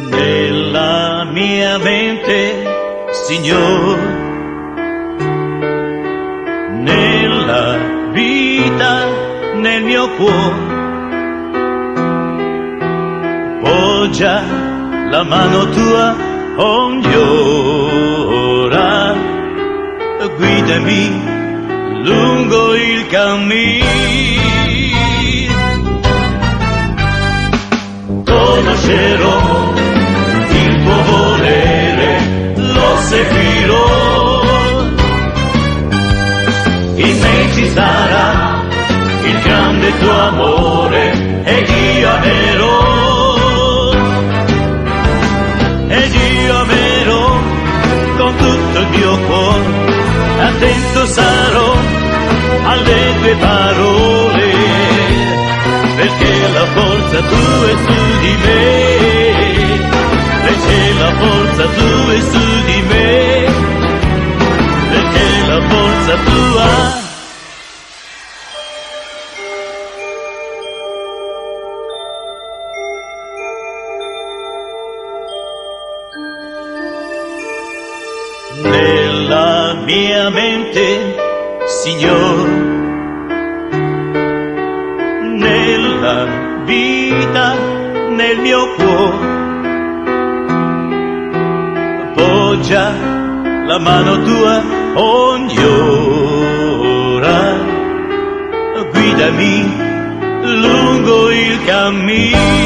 nella mia mente, Signore, nella vita, nel mio cuore, poggia la mano tua ogni ora, guidami lungo il cammino. Conoscerò il tuo volere, lo seguirò. In me ci sarà il grande tuo amore ed io amerò. Ed io amerò con tutto il mio cuore. Attento sarò alle tue parole, perché la forza tua è su di me, perché la forza tua è su di me, perché la forza tua. Nella mia mente, Signore, nella vita, nel mio cuore, poggia la mano tua ogni ora, guidami lungo il cammino.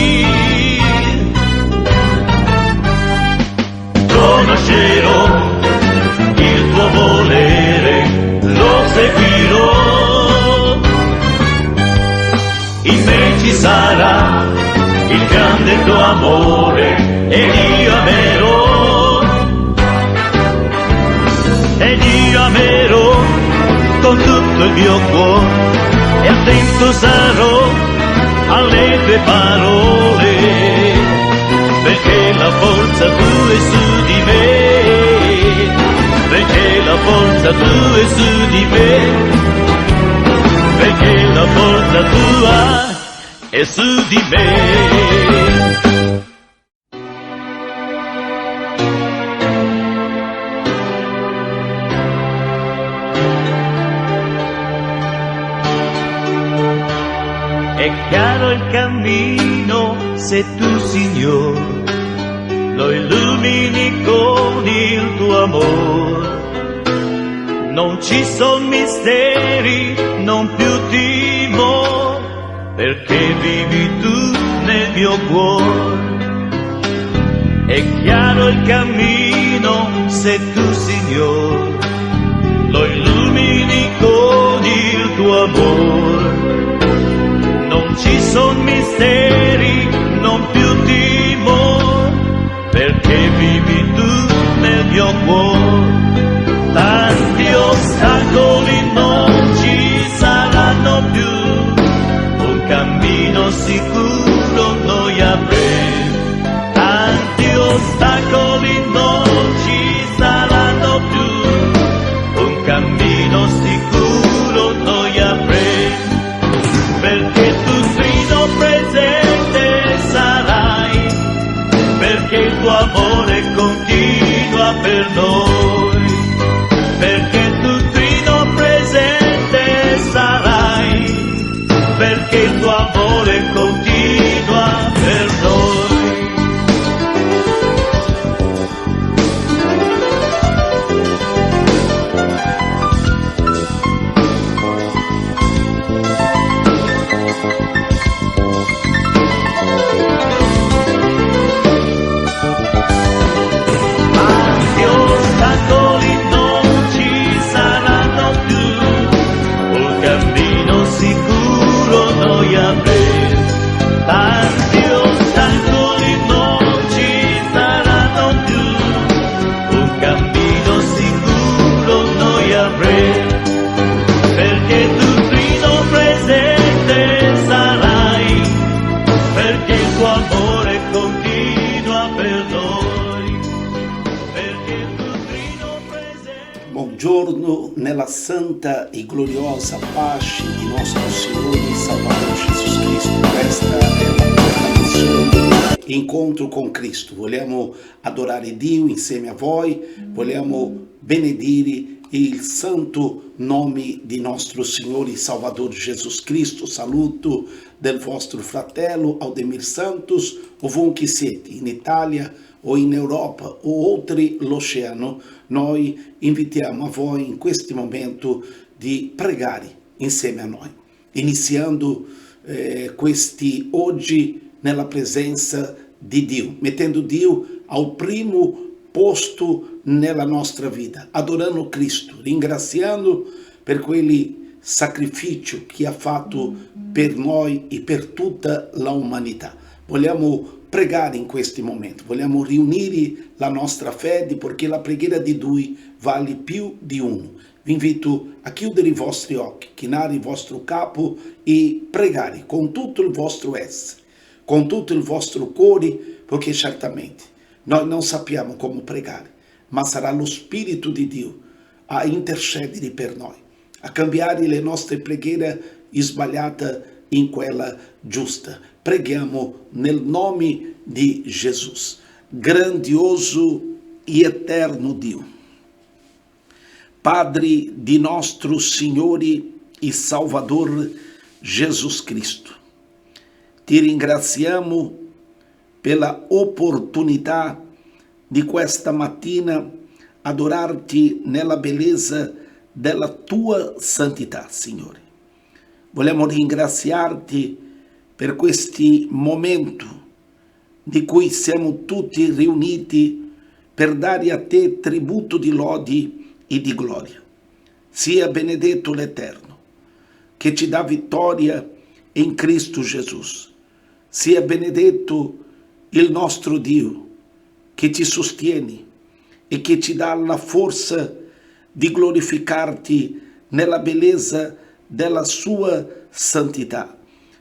Conoscerò il tuo volere, lo seguirò. In me ci sarà il grande tuo amore ed io amerò. Ed io amerò con tutto il mio cuore e attento sarò alle tue parole, perché la forza tua è su di me, perché la forza tua è su di me, perché la forza tua è su di me. È chiaro il cammino se tu, Signore, lo illumini con il tuo amore. Non ci son misteri, non più timore, perché vivi tu nel mio cuore. È chiaro il cammino se tu, Signore, lo illumini con il tuo amore. Non ci son misteri, non più timore, perché vivi tu nel mio cuore. Tanti ostacoli non ci saranno più, un cammino sicuro noi avremo. Tanti ostacoli non ci saranno più, un cammino sicuro noi avremo, perché tu fino presente sarai, perché il tuo amore continua per noi, perché tu fino presente sarai, perché il tuo amore continua per noi. Tanti ostacoli non ci saranno più, un cammino sicuro noi avremo, perché tu fino presente sarai, perché il tuo amore continua per noi, perché tu fino presente. Buongiorno nella santa e gloriosa pace di nostro Signore e Salvador Jesus Cristo. Esta é a incontro con Cristo. Vogliamo adorare Dio insieme a voi, vogliamo benedire il santo nome di nostro Signore e Salvador Jesus Cristo. Saluto del vostro fratello Aldemir Santos, ovunque siete, in Italia o in Europa o oltre l'oceano. Noi invitiamo a voi in questo momento di pregare insieme a noi, iniziando questi oggi nella presenza di Dio, mettendo Dio al primo posto nella nostra vita, adorando Cristo, ringraziando per quel sacrificio che ha fatto per noi e per tutta l'umanità. Vogliamo pregare in questi momenti, vogliamo riunire la nostra fede, perché la preghiera di Dio vale più di uno. Vi invito a chiudere i vostri occhi, chinare il vostro capo e pregare con tutto il vostro essere, con tutto il vostro cuore, perché certamente noi non sappiamo come pregare, ma sarà lo Spirito di Dio a intercedere per noi, a cambiare le nostre preghiere sbagliate in quella giusta. Preghiamo nel nome di Gesù. Grandioso e eterno Dio, Padre di nostro Signore e Salvador Jesus Cristo, ti ringraziamo pela opportunità di questa mattina adorarti nella bellezza della tua santità, Signore. Vogliamo ringraziarti per questi momenti di cui siamo tutti riuniti per dare a te tributo di lodi e di gloria. Sia benedetto l'Eterno, che ci dà vittoria in Cristo Gesù. Sia benedetto il nostro Dio, che ti sostiene e che ti dà la forza di glorificarti nella bellezza della sua santità.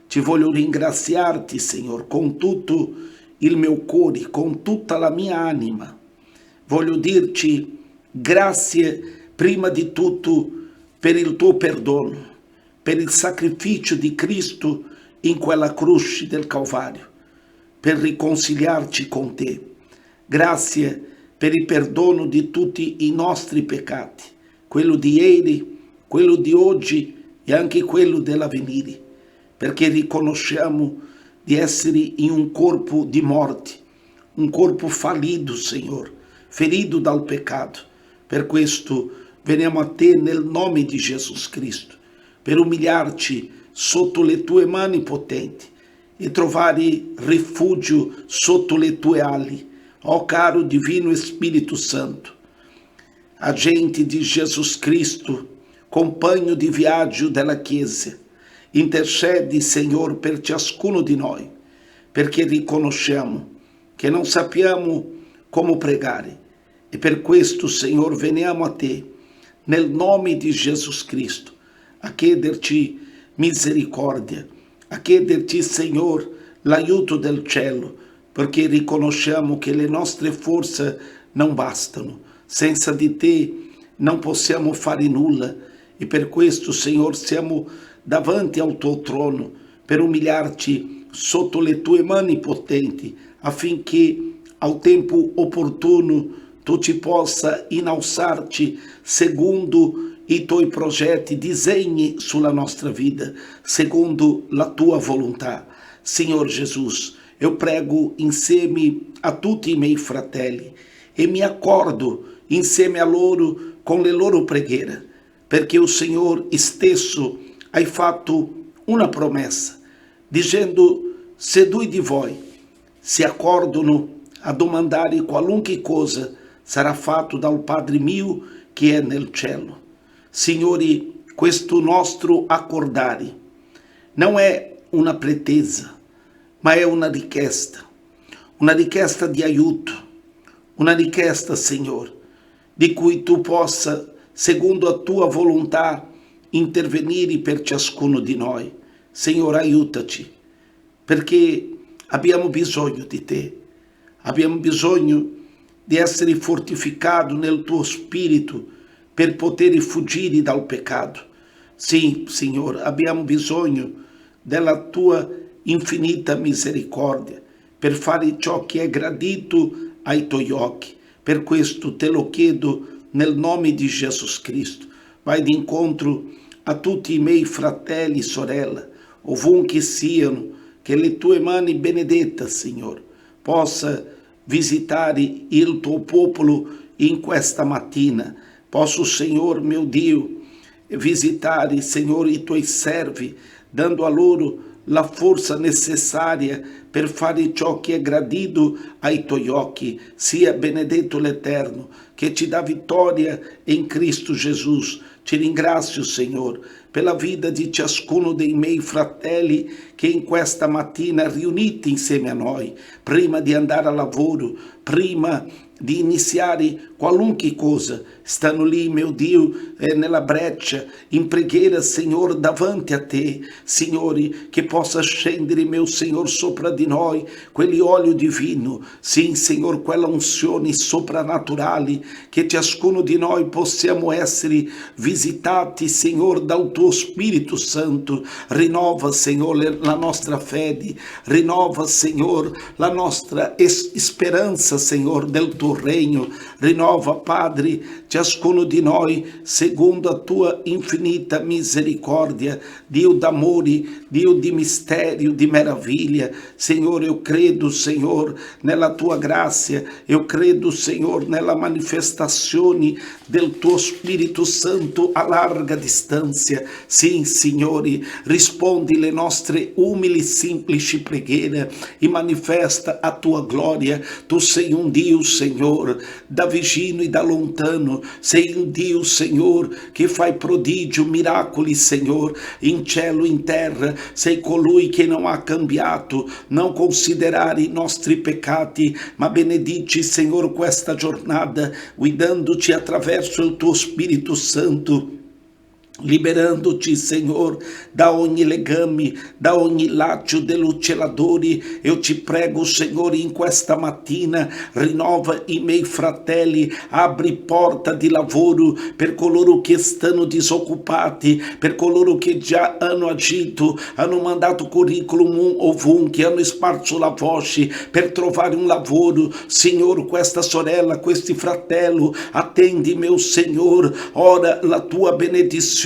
Ti voglio ringraziarti, Signore, con tutto il mio cuore, con tutta la mia anima. Voglio dirci grazie prima di tutto per il tuo perdono, per il sacrificio di Cristo in quella croce del Calvario, per riconciliarci con te. Grazie per il perdono di tutti i nostri peccati, quello di ieri, quello di oggi e anche quello dell'avvenire, perché riconosciamo di essere in un corpo di morte, un corpo falido, Signore, ferito dal peccato. Per questo veniamo a te nel nome di Gesù Cristo, per umiliarci sotto le tue mani potenti e trovare rifugio sotto le tue ali, ó caro divino Spirito Santo. Agente di Gesù Cristo, compagno di viaggio della Chiesa, intercede, Signore, per ciascuno di noi, perché riconosciamo che non sappiamo come pregare e per questo, Signore, veniamo a te nel nome di Gesù Cristo a chiederci misericordia, a chiederti, Signore, l'aiuto del cielo, perché riconosciamo che le nostre forze non bastano. Senza di te non possiamo fare nulla e per questo, Signore, siamo davanti al tuo trono per umiliarci sotto le tue mani potenti, affinché al tempo opportuno tu ci possa innalzarci secondo i tuoi progetti, disegni sulla nostra vida, secondo la tua volontà. Signor Jesus, eu prego insieme a tutti i miei fratelli e mi accordo insieme a loro con le loro preghiere, perché o Signor stesso hai fatto una promessa, dicendo: se due di voi si accordano a domandare qualunque cosa, sarà fatto dal Padre mio che è nel cielo. Signore, questo nostro accordare non è una pretesa, ma è una richiesta di aiuto, una richiesta, Signore, di cui tu possa, secondo a tua volontà, intervenire per ciascuno di noi. Signore, aiutaci, perché abbiamo bisogno di te, abbiamo bisogno di essere fortificati nel tuo spirito per poter fuggire dal peccato. Sì, Signore, abbiamo bisogno della tua infinita misericórdia, per fare ciò che è gradito ai tuoi occhi. Per questo te lo chiedo nel nome di Gesù Cristo. Vai d'incontro a tutti i miei fratelli e sorelle, ovunque siano, che le tue mani benedette, Signore, possa visitare il tuo popolo in questa mattina. Posso, Signore mio Dio, visitare, Signore, i tuoi servi, dando a loro la forza necessaria per fare ciò che è gradito ai tuoi occhi. Sia benedetto l'Eterno, che ci dà vittoria in Cristo Gesù. Ti ringrazio, Signore, per la vita di ciascuno dei miei fratelli che in questa mattina riuniti insieme a noi, prima di andare a lavoro, prima di iniziare qualunque cosa, stanno lì, mio Dio, nella breccia, in preghiera, Signore, davanti a te, Signore, che possa scendere, mio Signore, sopra di noi, quell'olio divino, sì, Signore, quella unzione soprannaturale, che ciascuno di noi possiamo essere visitati, Signore, dal tuo Spirito Santo. Rinnova, Signore, la nostra fede, rinnova, Signore, la nostra speranza, Signore, del tuo regno. Rinnova, Padre, ciascuno di noi secondo la tua infinita misericordia, Dio d'amore, Dio di mistero, di meraviglia. Signore, io credo, Signore, nella tua grazia, io credo, Signore, nella manifestazione del tuo Spirito Santo a larga distanza. Sì, Signore, rispondi le nostre umili, semplici preghiere e manifesta a tua glória. Tu sei un Dio, Signore, da vicino e da lontano. Sei un Dio, Signore, che fai prodigio, miracoli, Signore, in cielo e in terra. Sei colui che non ha cambiato. Non considerare i nostri peccati, ma benedici, Signore, questa giornata, guidandoci attraverso il tuo Spirito Santo, liberando-te, Senhor, da ogni legame, da ogni laccio dello celadore. Eu te prego, Senhor, in questa mattina, rinnova i miei fratelli, apri porta di lavoro per coloro che stanno disoccupati, per coloro che già hanno agito, hanno mandato curriculum ovunque, hanno sparso la voce per trovare un lavoro. Signor, questa sorella, questi fratello, attendi, meu Senhor, ora la tua benedizione,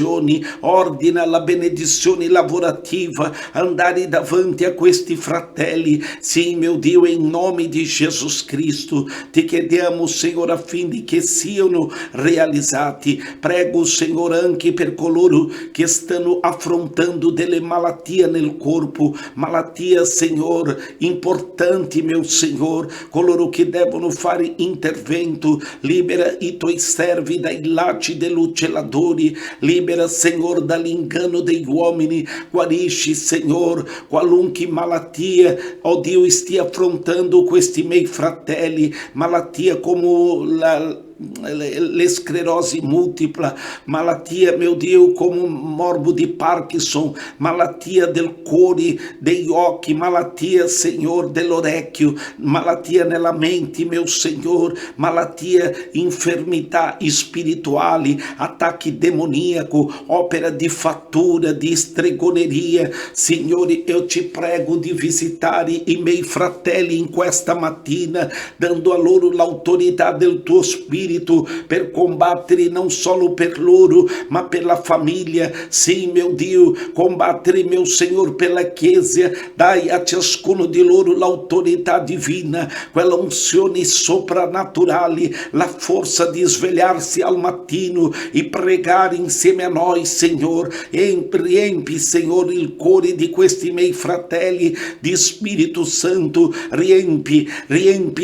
ordina la benedizione lavorativa, andare davanti a questi fratelli. Sì, mio Dio, in nome di Gesù Cristo, ti chiediamo, Signore, affinché siano realizzati. Prego, Signore, anche per coloro che stanno affrontando delle malattie nel corpo, malattie, Signore, importanti, mio Signore, coloro che devono fare intervento. Libera i tuoi servi dai lacci degli celadori, libera, Signore, dall'inganno degli uomini. Guarisci, Signore, qualunque malattia, oh Dio, stia affrontando questi miei fratelli, malattia come l'esclerosi multipla, malattia, mio Dio, come un morbo di Parkinson, malattia del cuore, degli occhi, malattia, Signore, dell'orecchio, malattia nella mente, mio Signore, malattia, infermità spirituali, attacchi demoniaco, opera di fattura, di stregoneria. Signore, io ti prego di visitare i miei fratelli in questa mattina, dando a loro l'autorità del tuo Spirito per combattere non solo per loro, ma per la famiglia. Sì, mio Dio, combattere, mio Signore, per la Chiesa. Dai a ciascuno di loro l'autorità divina, quella unzione soprannaturale, la forza di svegliarsi al mattino e pregare insieme a noi, Signore. E riempi, Signore, il cuore di questi miei fratelli di Spirito Santo. Riempi,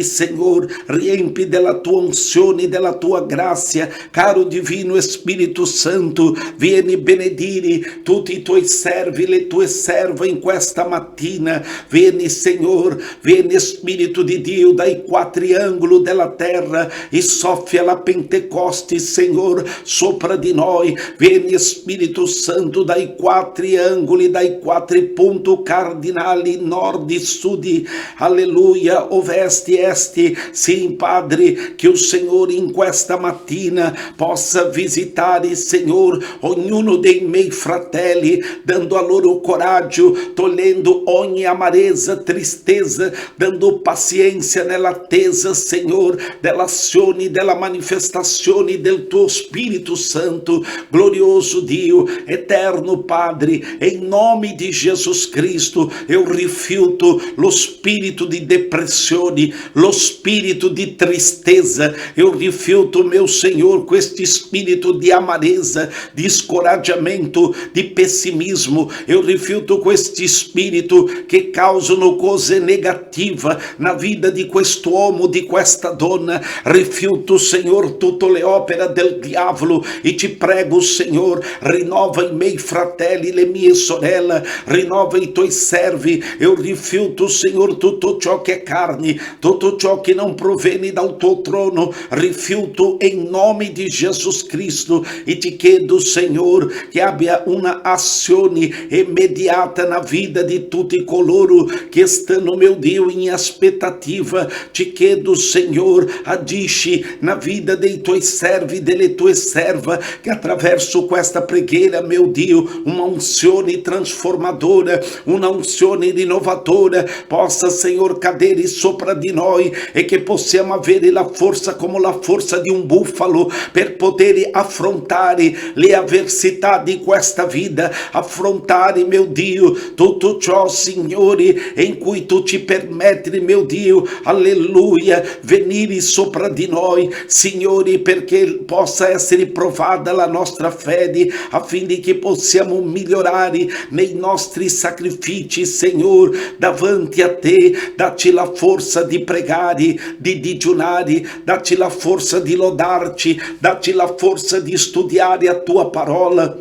Signore, riempi della tua unzione, della tua grazia. Caro divino Spirito Santo, vieni benedire tutti i tuoi servi, le tue serve in questa mattina. Vieni, Signore, vieni Spirito di Dio dai quattro angoli della terra e soffia la Pentecoste, Signore, sopra di noi. Vieni Spirito Santo dai quattro angoli, dai quattro punti cardinali, nord, sud, alleluia, ovest, est. Sì, Padre, che il Signore in questa mattina possa visitare, Signore, ognuno dei miei fratelli, dando a loro coraggio, togliendo ogni amarezza, tristezza, dando pazienza nell'attesa, Signore, delle azioni, della manifestazione del tuo Spirito Santo. Glorioso Dio, eterno Padre, em nome di Jesus Cristo, eu rifiuto lo spirito di depressione, lo spirito di tristezza, eu rifiuto, meu Senhor, questo spirito di amarezza, di scoraggiamento, di pessimismo, eu rifiuto questi spirito che causano cose negative na vida di quest'uomo, di questa donna. Rifiuto, Senhor, tutte le opere del diavolo e ti prego, Senhor, rinnova i miei fratelli, le mie sorelle, rinnova i tuoi servi. Eu rifiuto, Senhor, tutto ciò che è carne, tutto ciò che non proviene dal tuo trono, rifiuto em nome di Jesus Cristo e ti chiedo, Senhor, che abbia una azione immediata na vida di tutti coloro che stanno, meu Dio, in aspettativa. Ti chiedo, Senhor, agisci na vida dei tuoi servi, delle tue serve, che attraverso questa preghiera, meu Dio, uma unzione trasformadora, una unzione rinnovadora possa, Senhor, cadere sopra di noi e che possiamo avere la forza come la forza di un bufalo per poter affrontare le avversità di questa vita, affrontare, meu Dio, tutto ciò, Signore, in cui tu ci permetti, meu Dio, alleluia, venire sopra di noi, Signore, perché possa essere provata la nostra fede, affinché possiamo migliorare nei nostri sacrifici, Signore, davanti a te. Dacci la forza di pregare, di digiunare, dacci la forza di lodarci, dacci la forza di studiare a tua parola,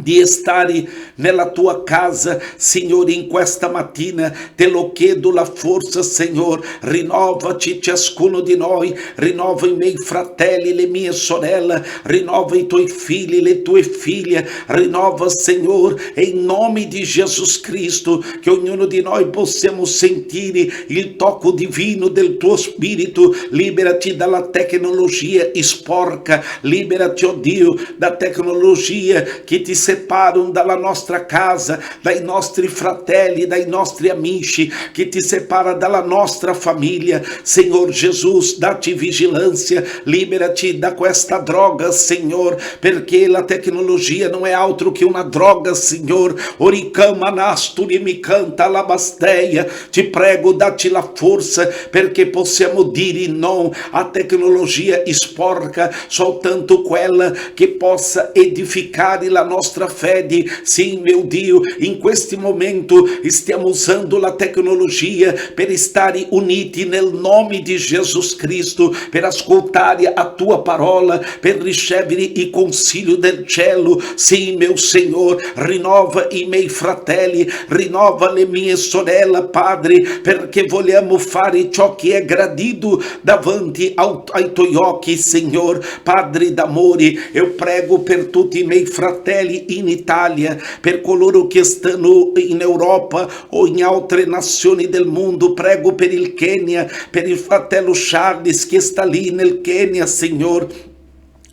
di stare nella tua casa, Signore, in questa mattina. Te lo chiedo la forza, Signore, rinnovaci ciascuno di noi, rinnova i miei fratelli, le mie sorelle, rinnova i tuoi figli, le tue figlie, rinnova, Signore, in nome di Jesus Cristo, che ognuno di noi possiamo sentire il tocco divino del tuo Spirito. Liberaci dalla tecnologia sporca, liberaci, oh Dio, da tecnologia che ti separam dalla nostra casa, dai nostri fratelli, dai nostri amici, che ti separa dalla nostra famiglia. Senhor Jesus, dacci vigilância, libera-ci da questa droga, Senhor, perché la tecnologia non è altro che una droga, Senhor. Oricamanasturi mi canta la basteia. Ti prego, dacci la forza perché possiamo dire no à tecnologia sporca, soltanto quella che possa edificare la nostra fede. Sim, meu Dio, in questo momento stiamo usando la tecnologia per stare uniti nel nome di Jesus Cristo, per ascoltare a tua parola, per ricevere i consigli del cielo. Sim, meu Senhor, rinnova i miei fratelli, rinnova le mie sorelle, Padre, perché vogliamo fare ciò che è gradito davanti ai tuoi occhi, Signor. Padre d'amore, eu prego per tutti i miei fratelli in Italia, per coloro che stanno in Europa o in altre nazioni del mondo. Prego per il Kenya, per il fratello Charles che sta lì nel Kenya, Signor,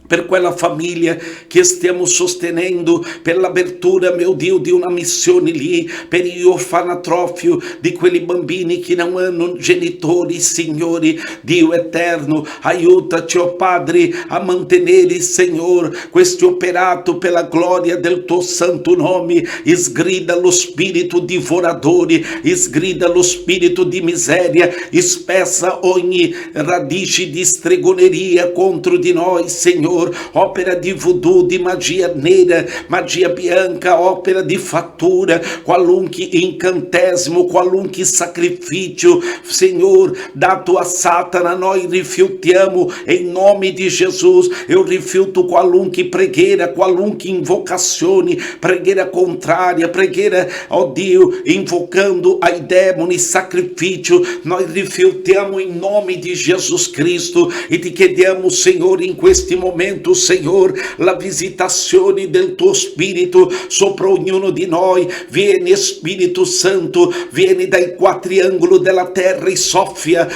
per quella famiglia che stiamo sostenendo, per l'apertura, meu Dio, di una missione lì, per il orfanatrofio di quelli bambini che non hanno genitori, Signore. Dio eterno, aiutaci, oh Padre, a mantenere, Signore, questo operato per la gloria del tuo santo nome. Sgrida lo spirito divoratore, sgrida lo spirito di miseria, spezza ogni radice di stregoneria contro di noi, Signore. Opera di voodoo, di magia nera, magia bianca, opera di fattura, qualunque incantesimo, qualunque sacrificio, Senhor, dato a Satana, noi rifiutiamo em nome di Jesus. Eu rifiuto qualunque preghiera, qualunque invocazione, preghiera contraria, preghiera, oh Dio, invocando ai demoni, sacrificio. Noi rifiutiamo em nome di Jesus Cristo e ti chiediamo, Senhor, in questi momenti, momento, Senhor, la visitazione del tuo Spirito sopra ognuno di noi. Vieni Spirito Santo, vieni dai quattro angoli della terra e soffia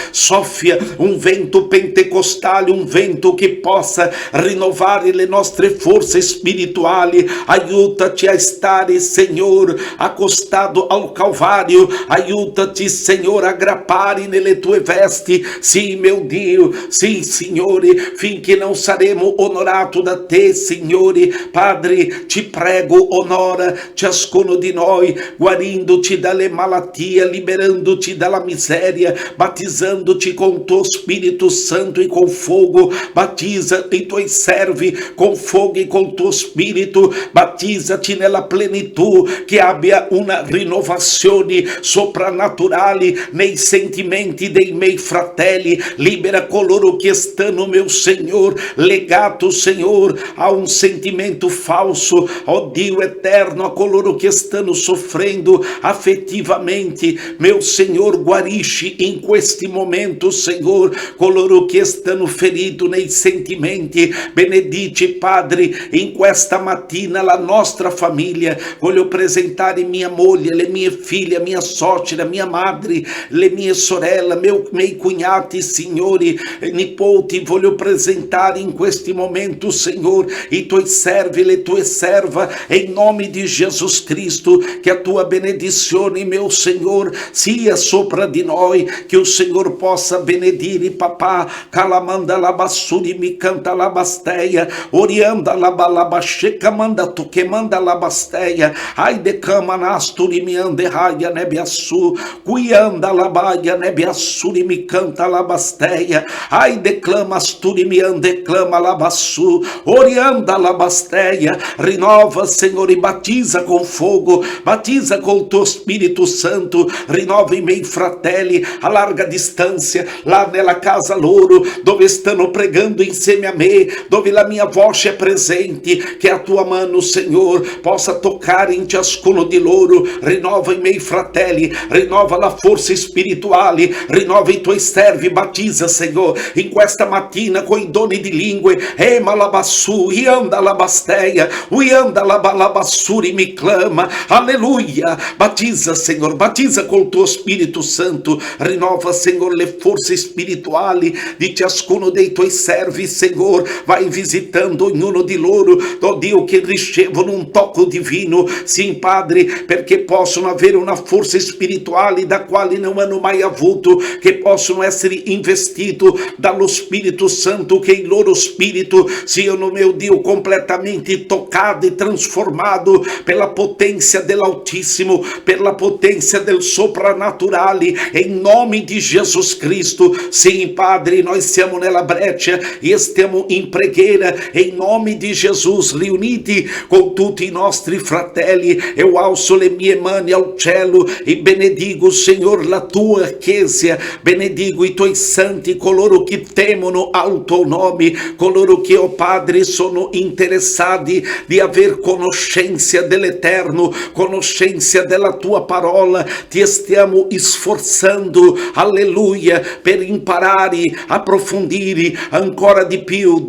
un vento pentecostale, un vento che possa rinnovare le nostre forze spirituali. Aiutaci a stare, Senhor, accostado ao Calvário. Aiutaci, Senhor, a aggrappare nelle tue vesti. Sim, meu Dio, sim, Signore, finché non saremo onorato da te, Signore. Padre, ci prego, onora ciascuno di noi, guarindoci dalle malattie, liberandoci dalla miseria, batizandoci con tuo Spirito Santo e con fogo. Batizza i tuoi servi con fogo e con tuo Spirito. Battizzaci nella plenitudine, che abbia una rinnovazione soprannaturale nei sentimenti dei miei fratelli. Libera coloro che stanno, meu Senhor, legato, Senhor, a un sentimento falso. Ó Dio eterno, a coloro che stanno soffrendo affettivamente, meu Senhor, guarisci in questi momenti, Senhor, coloro che stanno feriti nei sentimenti. Benedici, Padre, in questa mattina la nostra famiglia. Voglio presentare mia moglie, le mie figlie, mia suocera, mia madre, le mie sorelle, miei cugnati, Signori, nipoti. Voglio presentare in questi momenti, Senhor, i tuoi servi, le tue serve, e in nome di Gesù Cristo, che a tua benedizione, meu Senhor, sia sopra di noi, che il Senhor possa benedire papà, calamanda la bassuri mi canta la basteia, orianda la balabacheca manda tu que manda la basteia, ai de cama nasturi mi ande raia nebiaçu, cuianda la baia nebiaçuri mi canta la basteia, ai declama asturi mi ande clama la bassu, orianda la basteia. Renova, Senhor, e batiza com fogo, batiza com o tuo Spirito Santo. Renova i miei fratelli a larga distância, lá nella casa loro, dove stanno pregando insieme a me, dove la mia voce è presente, che a tua mano, Senhor, possa toccare in ciascuno di loro. Rinova i miei fratelli, rinova la forza spirituale, rinova i tuoi servi, battizza, Senhor, in questa mattina con i doni di lingue. Ema la bassu, ianda la basteia, uianda la balabassuri mi clama, alleluia. Battizza, Senhor, battizza col tuo Spirito Santo. Rinova, Senhor, le forze spirituali di ciascuno dei tuoi servi, Senhor. Vai visitando ognuno di loro, oh Dio, che ricevono un tocco divino. Sim, Padre, perché possono avere una forza spirituale da quale non hanno mai avuto, che possono essere investiti dallo Spirito Santo, che il loro spirito siano, meu Dio, completamente toccato e trasformato per la potenza dell'Altissimo, per la potenza del soprannaturale, in nome di Gesù Cristo. Sim, Padre, noi siamo nella breccia e stiamo in preghiera, in nome di Gesù, riuniti con tutti i nostri fratelli. Eu alzo le mie mani al cielo e benedigo, Senhor, la tua chiesa, benedigo i tuoi santi, coloro che temono al tuo nome, coloro che, oh Padre, sono interessati di aver conoscenza dell'Eterno, conoscenza della tua parola. Ti stiamo sforzando, alleluia, per imparare, approfondire ancora di più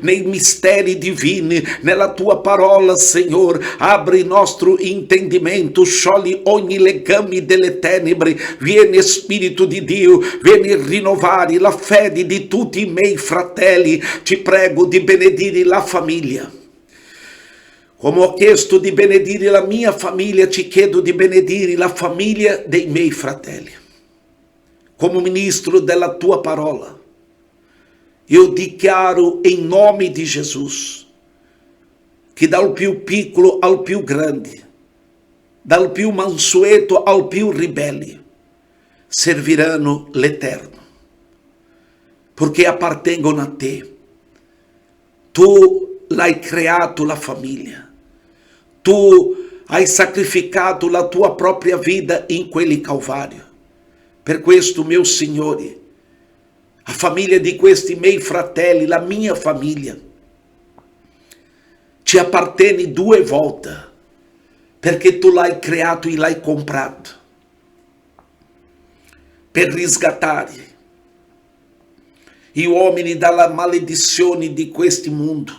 nei misteri divini, nella tua parola, Senhor. Apri il nostro intendimento, sciogli ogni legame delle tenebre. Vieni, Spirito di Dio, vieni a rinnovare la fede di tutti i miei fratelli. Ci prego di benedire la famiglia. Come ho chiesto di benedire la mia famiglia, ci chiedo di benedire la famiglia dei miei fratelli. Come ministro della tua parola, io dichiaro in nome di Gesù che dal più piccolo al più grande, dal più mansueto al più ribelle, serviranno l'Eterno, perché appartengono a te. Tu l'hai creato la famiglia, tu hai sacrificato la tua propria vita in quel Calvario. Per questo, meu Signore, a famiglia di questi miei fratelli, la mia famiglia, ci appartiene due volte, perché tu l'hai creato e l'hai comprato, per riscattare gli uomini dalla maledizione di questo mondo,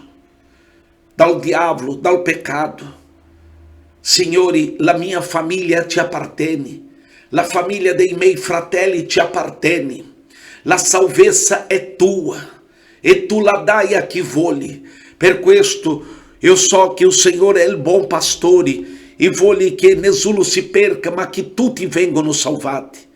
dal diavolo, dal peccato. Signore, la mia famiglia ci appartiene, la famiglia dei miei fratelli ci appartiene, la salvezza è tua e tu la dai a chi vuoi. Per questo io so che il Signore è il buon pastore e vuole che nessuno si perca, ma che tutti vengano salvati.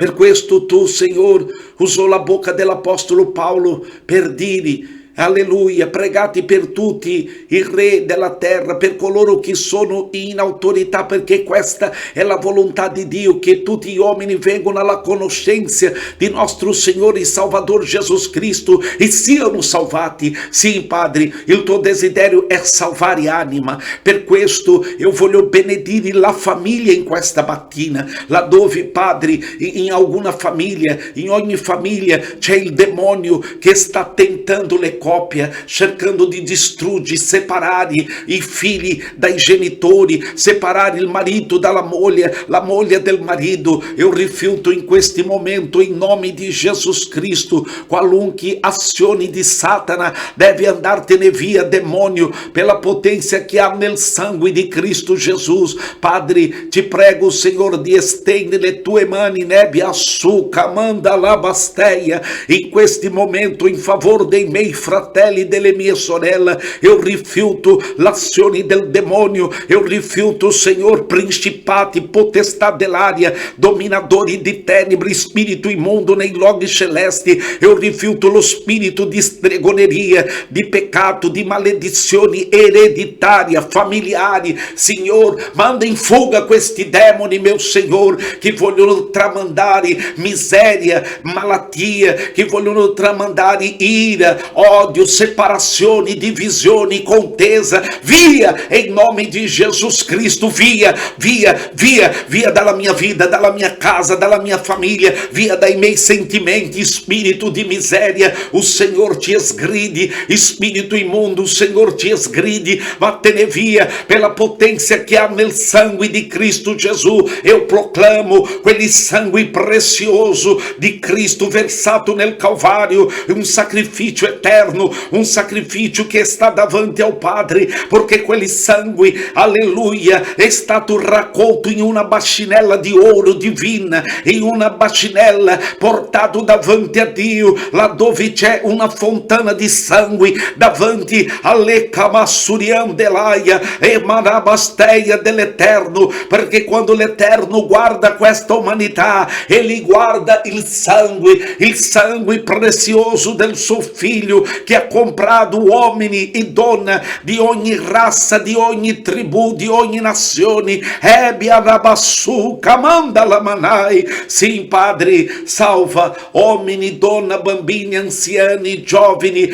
Per questo tu, Signore, usò la bocca dell'Apostolo Paolo per dire: alleluia, pregate per tutti i re della terra, per coloro che sono in autorità, perché questa è la volontà di Dio, che tutti gli uomini vengano alla conoscenza di nostro Signore e Salvador Gesù Cristo e siano salvati. Sì, Padre, il tuo desiderio è salvare anima. Per questo io voglio benedire la famiglia in questa mattina, laddove, Padre, in alguna famiglia, in ogni famiglia c'è il demonio che sta tentando le coppia, cercando di distruggere, separare i figli dai genitori, separare il marito dalla moglie, la moglie del marito. Io rifiuto in questi momenti, in nome di Gesù Cristo, qualunque azione di Satana. Deve andartene via, demonio, per la potenza che ha nel sangue di Cristo Gesù. Padre, ti prego, Signore, di estendere le tue mani, nebbia su, camanda la basteia, in questi momenti in favore dei miei fratelli, delle mie sorelle. Io rifiuto l'azione del demonio, io rifiuto, Signore, principati, potestà dell'aria, dominatori di tenebre, spirito immondo nei luoghi celesti. Io rifiuto lo spirito di stregoneria, di peccato, di maledizioni ereditarie, familiari. Signore, manda in fuga questi demoni, mio Signore, che vogliono tramandare miseria, malattia, che vogliono tramandare ira, odio, separazioni, divisioni, contesa. Via, in nome di Gesù Cristo, via, via, via, via dalla mia vita, dalla mia casa, dalla mia famiglia, via dai miei sentimenti, spirito di miseria. O Signore ti sgridi, spirito immondo, o Signore ti sgridi, vattene via per la potenza che ha nel sangue di Cristo Gesù. Io proclamo quel sangue prezioso di Cristo versato nel Calvario, un sacrificio eterno, un sacrificio che sta davanti al Padre, perché quel sangue, alleluia, è stato raccolto in una bacinella di oro divina, in una bacinella portato davanti a Dio, laddove c'è una fontana di sangue davanti alle Camassurian dell'Aia e Manabasteia dell'Eterno, perché quando l'Eterno guarda questa umanità, Egli guarda il sangue prezioso del suo Figlio, che ha comprato uomini e donne di ogni razza, di ogni tribù, di ogni nazione. Ebianabassu, camanda la manai. Sì, Padre, salva uomini, donne, bambini, anziani, giovani,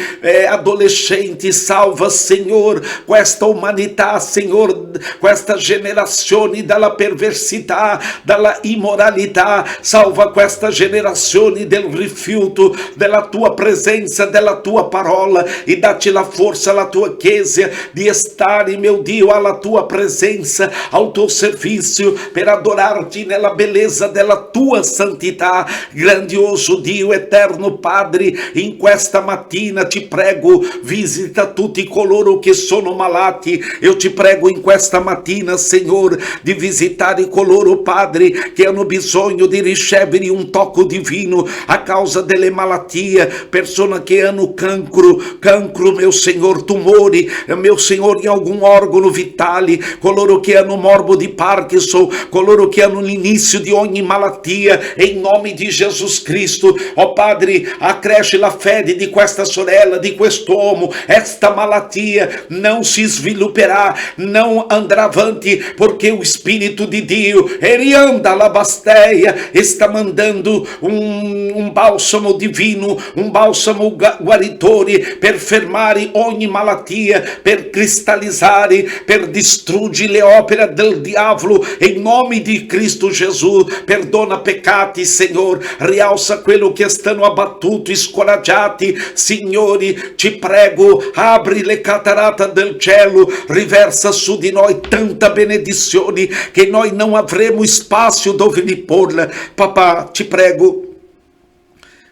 adolescenti. Salva, Signore, questa umanità, Signore, questa generazione dalla perversità, dalla immoralità. Salva questa generazione del rifiuto della tua presenza, della tua parola, e dacci la forza alla tua chiesa di stare, mio Dio, alla tua presenza, al tuo servizio, per adorarti nella bellezza della tua santità. Grandioso Dio, eterno Padre, in questa mattina ti prego, visita tutti coloro che sono malati. Io ti prego in questa mattina, Signore, di visitare coloro, Padre, che hanno bisogno di ricevere un tocco divino a causa delle malattie, persone che hanno cancro, mio Signore, tumori, mio Signore, in algún organo vitale, coloro che hanno morbo di Parkinson, coloro che hanno l'inizio di ogni malattia, e in nome di Gesù Cristo, oh Padre, accresce la fede di questa sorella, di quest'uomo. Esta malattia não si svilupperà, não andrà avanti, perché o Spirito di Dio, ele anda alla basteia, está mandando un bálsamo divino, un bálsamo guaritore, per fermare ogni malattia, per cristallizzare, per distruggere le opere del diavolo, in nome di Cristo Gesù. Perdona peccati, Signore, rialza quello che stanno abbattuti, scoraggiati. Signore, ti prego, apri le catarate del cielo, riversa su di noi tanta benedizione che noi non avremo spazio dove li porla. Papà, ti prego,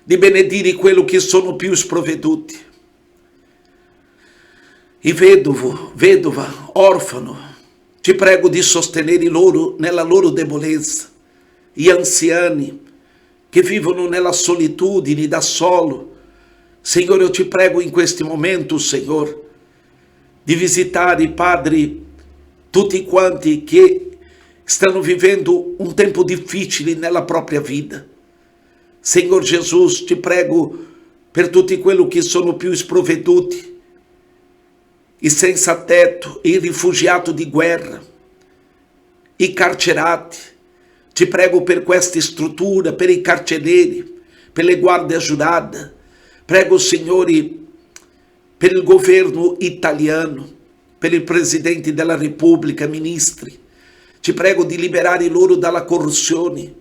di benedire quello che sono più sprovveduti. I vedova, orfano, ti prego di sostenere loro nella loro debolezza. Gli anziani che vivono nella solitudine da solo. Signore, io ti prego in questi momenti, Signore, di visitare, Padre, tutti quanti che stanno vivendo un tempo difficile nella propria vita. Signor Gesù, ti prego per tutti quelli che sono più sprovveduti, i senza tetto, i rifugiati di guerra, i carcerati. Ti prego per queste strutture, per i carcereieri, per le guardie giurate. Prego, Signore, per il governo italiano, per il Presidente della Repubblica, ministri. Ti prego di liberare loro dalla corruzione,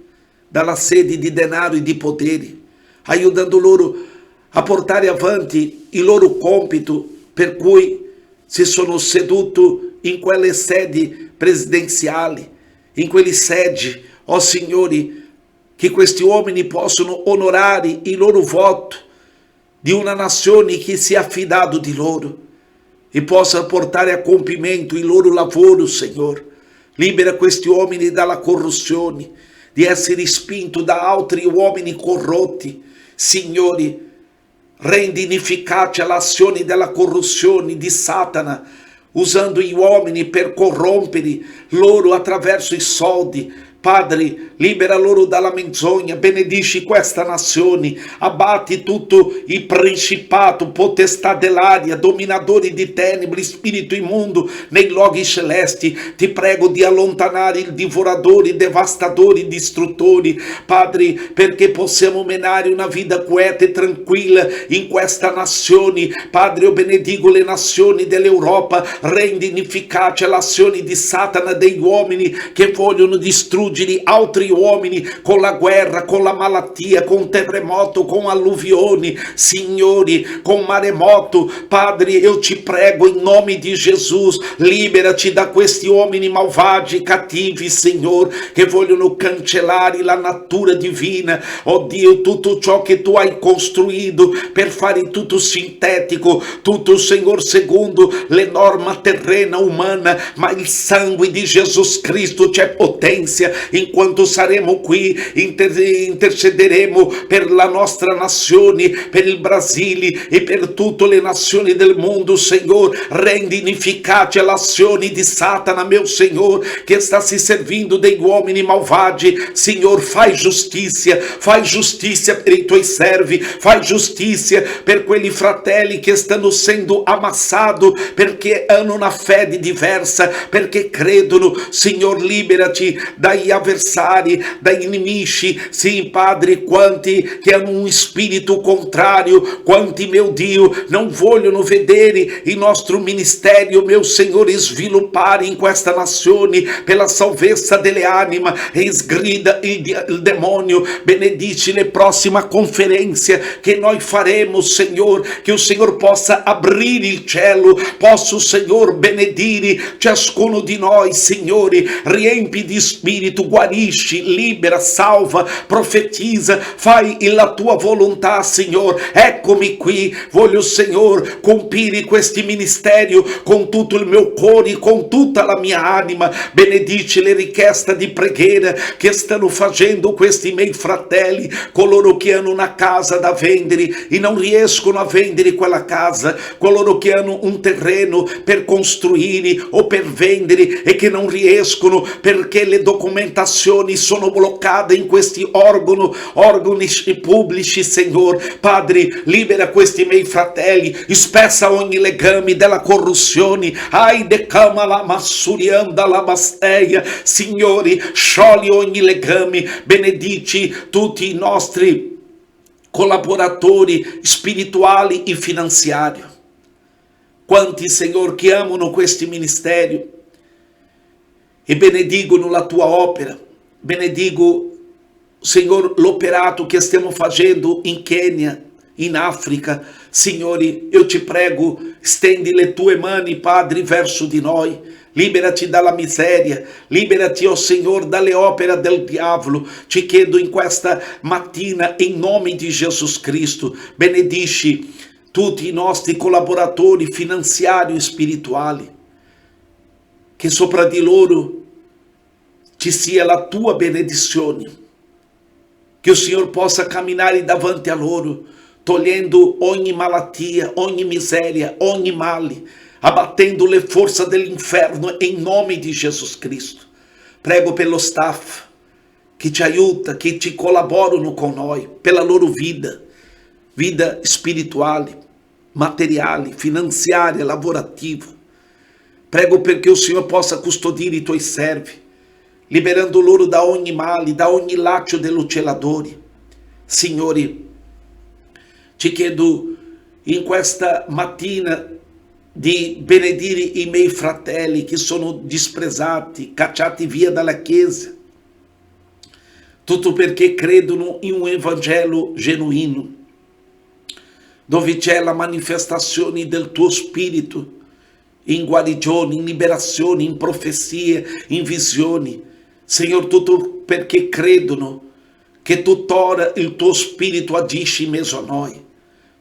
dalla sede di denaro e di potere, aiutando loro a portare avanti il loro compito per cui si sono seduti in quelle sedi presidenziali, in quelle seggi, oh Signore, che questi uomini possano onorare il loro voto di una nazione che si è affidato di loro e possa portare a compimento il loro lavoro, Signore. Libera questi uomini dalla corruzione, di essere spinti da altri uomini corrotti. Signore, rendi inefficace l'azione della corruzione di Satana, usando gli uomini per corrompere loro attraverso i soldi. Padre, libera loro dalla menzogna, benedici questa nazione, abbatti tutto il principato, potestà dell'aria, dominatori di tenebre, spirito immondo nei luoghi celesti. Ti prego di allontanare i divoratori, devastatori, distruttori, Padre, perché possiamo menare una vita quieta e tranquilla in questa nazione. Padre, io benedico le nazioni dell'Europa, rendi inefficace l'azione di Satana, degli uomini che vogliono distruggere altri uomini con la guerra, con la malattia, con terremoto, con alluvioni, Signori, con maremoto. Padre, io ci prego in nome di Gesù, liberaci da questi uomini malvagi, cattivi, Signore, che vogliono cancellare la natura divina. Oh Dio, tutto ciò che tu hai costruito per fare tutto sintetico, tutto, Signore, secondo le norme terrena umana, ma il sangue di Gesù Cristo c'è potenzia. In quanto saremo qui, intercederemo per la nostra nazione, per il Brasile e per tutte le nazioni del mondo, Signore. Rendi inefficace l'azione di Satana, mio Signore, che sta si servindo degli uomini malvagi. Signore, fai giustizia per i tuoi servi, fai giustizia per quelli fratelli che stanno essendo ammassati perché hanno una fede diversa, perché credono. Signore, liberaci dagli avversari, dagli nemici. Sì, Padre, quanti che hanno un spirito contrario, quanti, mio Dio, non vogliono vedere il nostro ministero, mio Signore, sviluppare in questa nazione per la salvezza delle anime, e sgrida il demonio. Benedici le prossime conferenze che noi faremo, Signore, che il Signore possa aprire il cielo, posso, Signore, benedire ciascuno di noi, Signore. Riempi di spirito, guarisci, libera, salva, profetizza, fai la tua volontà, Signore. Eccomi qui, voglio, Signore, compire questi ministeri con tutto il mio cuore, con tutta la mia anima. Benedici le richieste di preghiera che stanno facendo questi miei fratelli, coloro che hanno una casa da vendere e non riescono a vendere quella casa, coloro che hanno un terreno per costruire o per vendere e che non riescono perché le documentazioni sono bloccate in questi organi pubblici, Signore. Padre, libera questi miei fratelli, spezza ogni legame della corruzione. Ai decama la massurianda la basteia, Signore, sciogli ogni legame. Benedici tutti i nostri collaboratori spirituali e finanziari. Quanti, Signore, che amano questi ministeri e benedicono la tua opera. Benedico, Signore, l'operato che stiamo facendo in Kenya, in Africa. Signore, io ti prego, stendi le tue mani, Padre, verso di noi. Libera-ti dalla miseria, liberati, oh Signore, dalle opere del diavolo. Ti chiedo in questa mattina, in nome di Gesù Cristo, benedici tutti i nostri collaboratori finanziari e spirituali, che sopra di loro ci sia la tua benedizione, che il Signore possa camminare davanti a loro, togliendo ogni malattia, ogni miseria, ogni male, abbattendo le forze dell'inferno in nome di Gesù Cristo. Prego per lo staff che ci aiuta, che ci collaborano con noi, per la loro vida spirituale, materiale, finanziaria, lavorativa. Prego perché il Signore possa custodire i tuoi servi, liberando loro da ogni male, da ogni laccio dell'uccelladore. Signore, ti chiedo in questa mattina di benedire i miei fratelli che sono disprezzati, cacciati via dalla Chiesa, tutto perché credono in un Evangelo genuino, dove c'è la manifestazione del tuo Spirito, in guarigioni, in liberazioni, in profezie, in visioni. Signore, tutto perché credono che tuttora il tuo Spirito agisce in mezzo a noi.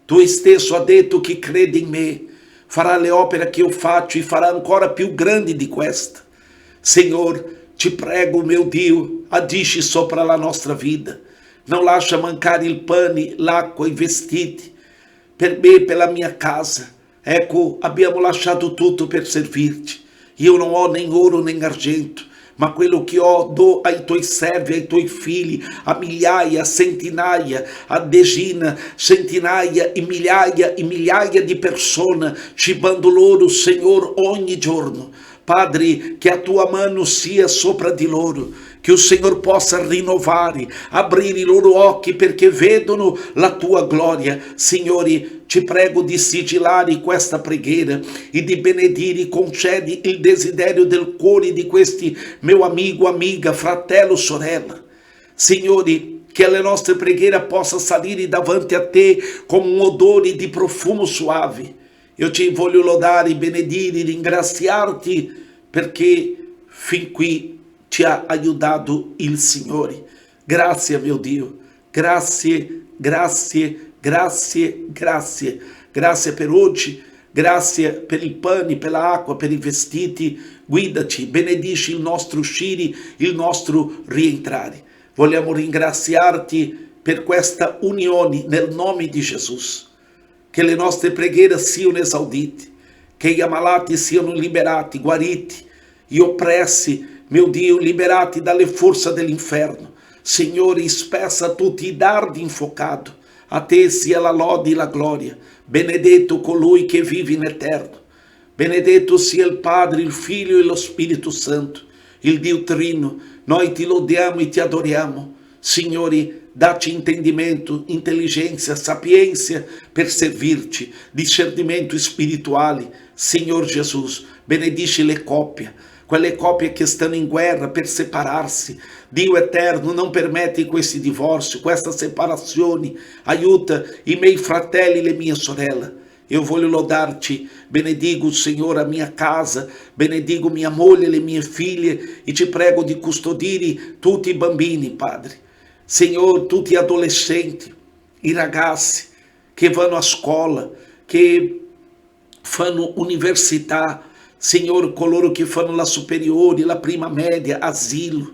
Tu stesso hai detto che crede in me farà le opere che io faccio e farà ancora più grandi di questa. Signore, ti prego, mio Dio, agisci sopra la nostra vita. Non lascia mancare il pane, l'acqua, i vestiti, per me e per la mia casa. Ecco, abbiamo lasciato tutto per servirti. Io non ho né oro né argento, ma quello che ho do ai tuoi servi, ai tuoi figli, a migliaia, a centinaia, a decine, centinaia e migliaia di persone, cibando loro, Signore, ogni giorno. Padre, che a tua mano sia sopra di loro, che il Signore possa rinnovare, aprire i loro occhi perché vedono la tua gloria. Signore, ti prego di sigillare questa preghiera e di benedire, concedi il desiderio del cuore di questi mio amico, amiga, fratello, sorella. Signore, che le nostre preghiere possa salire davanti a te come un odore di profumo suave. Io ti voglio lodare, benedire, ringraziarti perché fin qui ti ha aiutato il Signore. Grazie, mio Dio. Grazie, grazie, grazie, grazie. Grazie per oggi. Grazie per il pane, per l'acqua, per i vestiti. Guidaci, benedici il nostro uscire, il nostro rientrare. Vogliamo ringraziarti per questa unione nel nome di Gesù. Che le nostre preghiere siano esaudite, che gli ammalati siano liberati, guariti, gli oppressi, mio Dio, liberati dalle forze dell'inferno. Signore, spezza tutti i dardi infuocati, a te sia la lode e la gloria. Benedetto colui che vive in eterno. Benedetto sia il Padre, il Figlio e lo Spirito Santo, il Dio Trino. Noi ti lodiamo e ti adoriamo. Signore, dacci intendimento, intelligenza, sapienza per servirci, discernimento spirituale. Signor Gesù, benedici le coppie, quelle coppie che stanno in guerra per separarsi. Dio eterno, non permette questi divorzi, queste separazioni. Aiuta i miei fratelli e le mie sorelle. Io voglio lodarti, benedico, Signore, a mia casa, benedico mia moglie e le mie figlie e ti prego di custodire tutti i bambini, Padre. Signore, tutti gli adolescenti, i ragazzi che vanno a scuola, che fanno università, Signore, coloro che fanno la superiore, la prima media, asilo.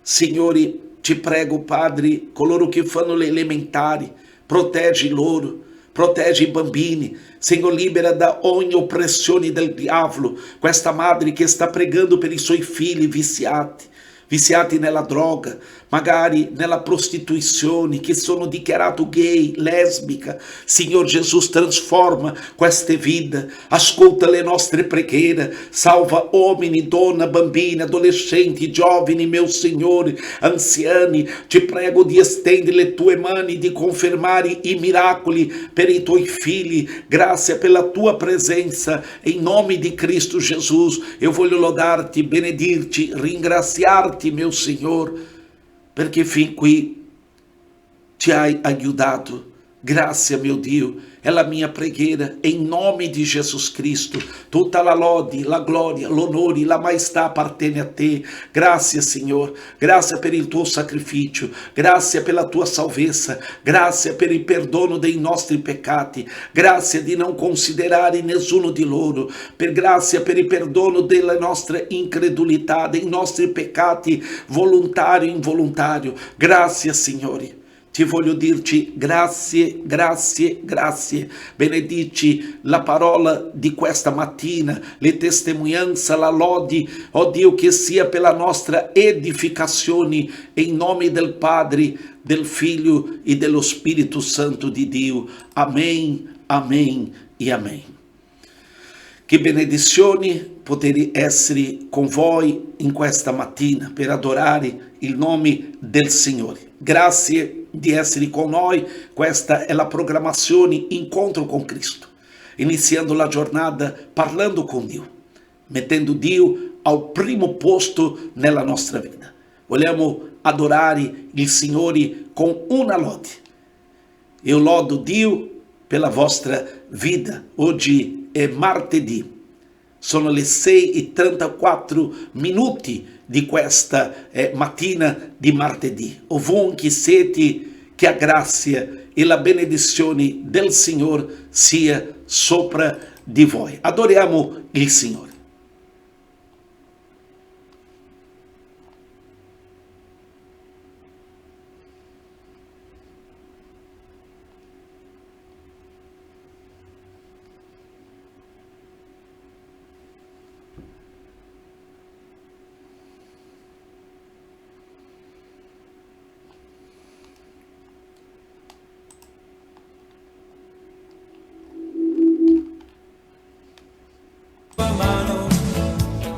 Signore, ti prego, Padre, coloro che fanno le elementari, proteggi loro, proteggi i bambini. Signore, libera da ogni oppressione del diavolo questa madre che sta pregando per i suoi figli viziati nella droga, magari nella prostituzione, che sono dichiarati gay, lesbica. Signor Gesù, trasforma queste vite, ascolta le nostre preghiere, salva uomini, donne, bambini, adolescenti, giovani, mio Signore, anziani. Ti prego di estendere le tue mani, di confermare i miracoli per i tuoi figli. Grazie per la tua presenza, in nome di Cristo Gesù. Io voglio lodarti, benedirti, ringraziarti, mio Signore, perché fin qui ci hai aiutato Grazie, mio Dio, è la mia preghiera, in nome di Jesus Cristo. Tutta la lode, la gloria, l'onore, la maestà appartiene a te. Grazie, Signore, grazie per il tuo sacrificio, grazie per la tua salvezza, grazie per il perdono dei nostri peccati, grazie di non considerare nessuno di loro, per grazie per il perdono della nostra incredulità, dei nostri peccati volontario e involontario. Grazie, Signore. Ti voglio dirci grazie, grazie, grazie. Benedici la parola di questa mattina, le testimonianze, la lodi, oh Dio, che sia per la nostra edificazione, in nome del Padre, del Figlio e dello Spirito Santo di Dio. Amen, amen e amen. Che benedizione poter essere con voi in questa mattina per adorare il nome del Signore. Grazie di essere con noi. Questa è la programmazione Incontro con Cristo, iniziando la giornata parlando con Dio, mettendo Dio al primo posto nella nostra vita. Vogliamo adorare il Signore con una lode. Io lodo Dio per la vostra vita. Oggi è martedì, sono le 6:34 di questa mattina di martedì. Ovunque siete, che a grazia e la benedizione del Signore sia sopra di voi. Adoriamo il Signore.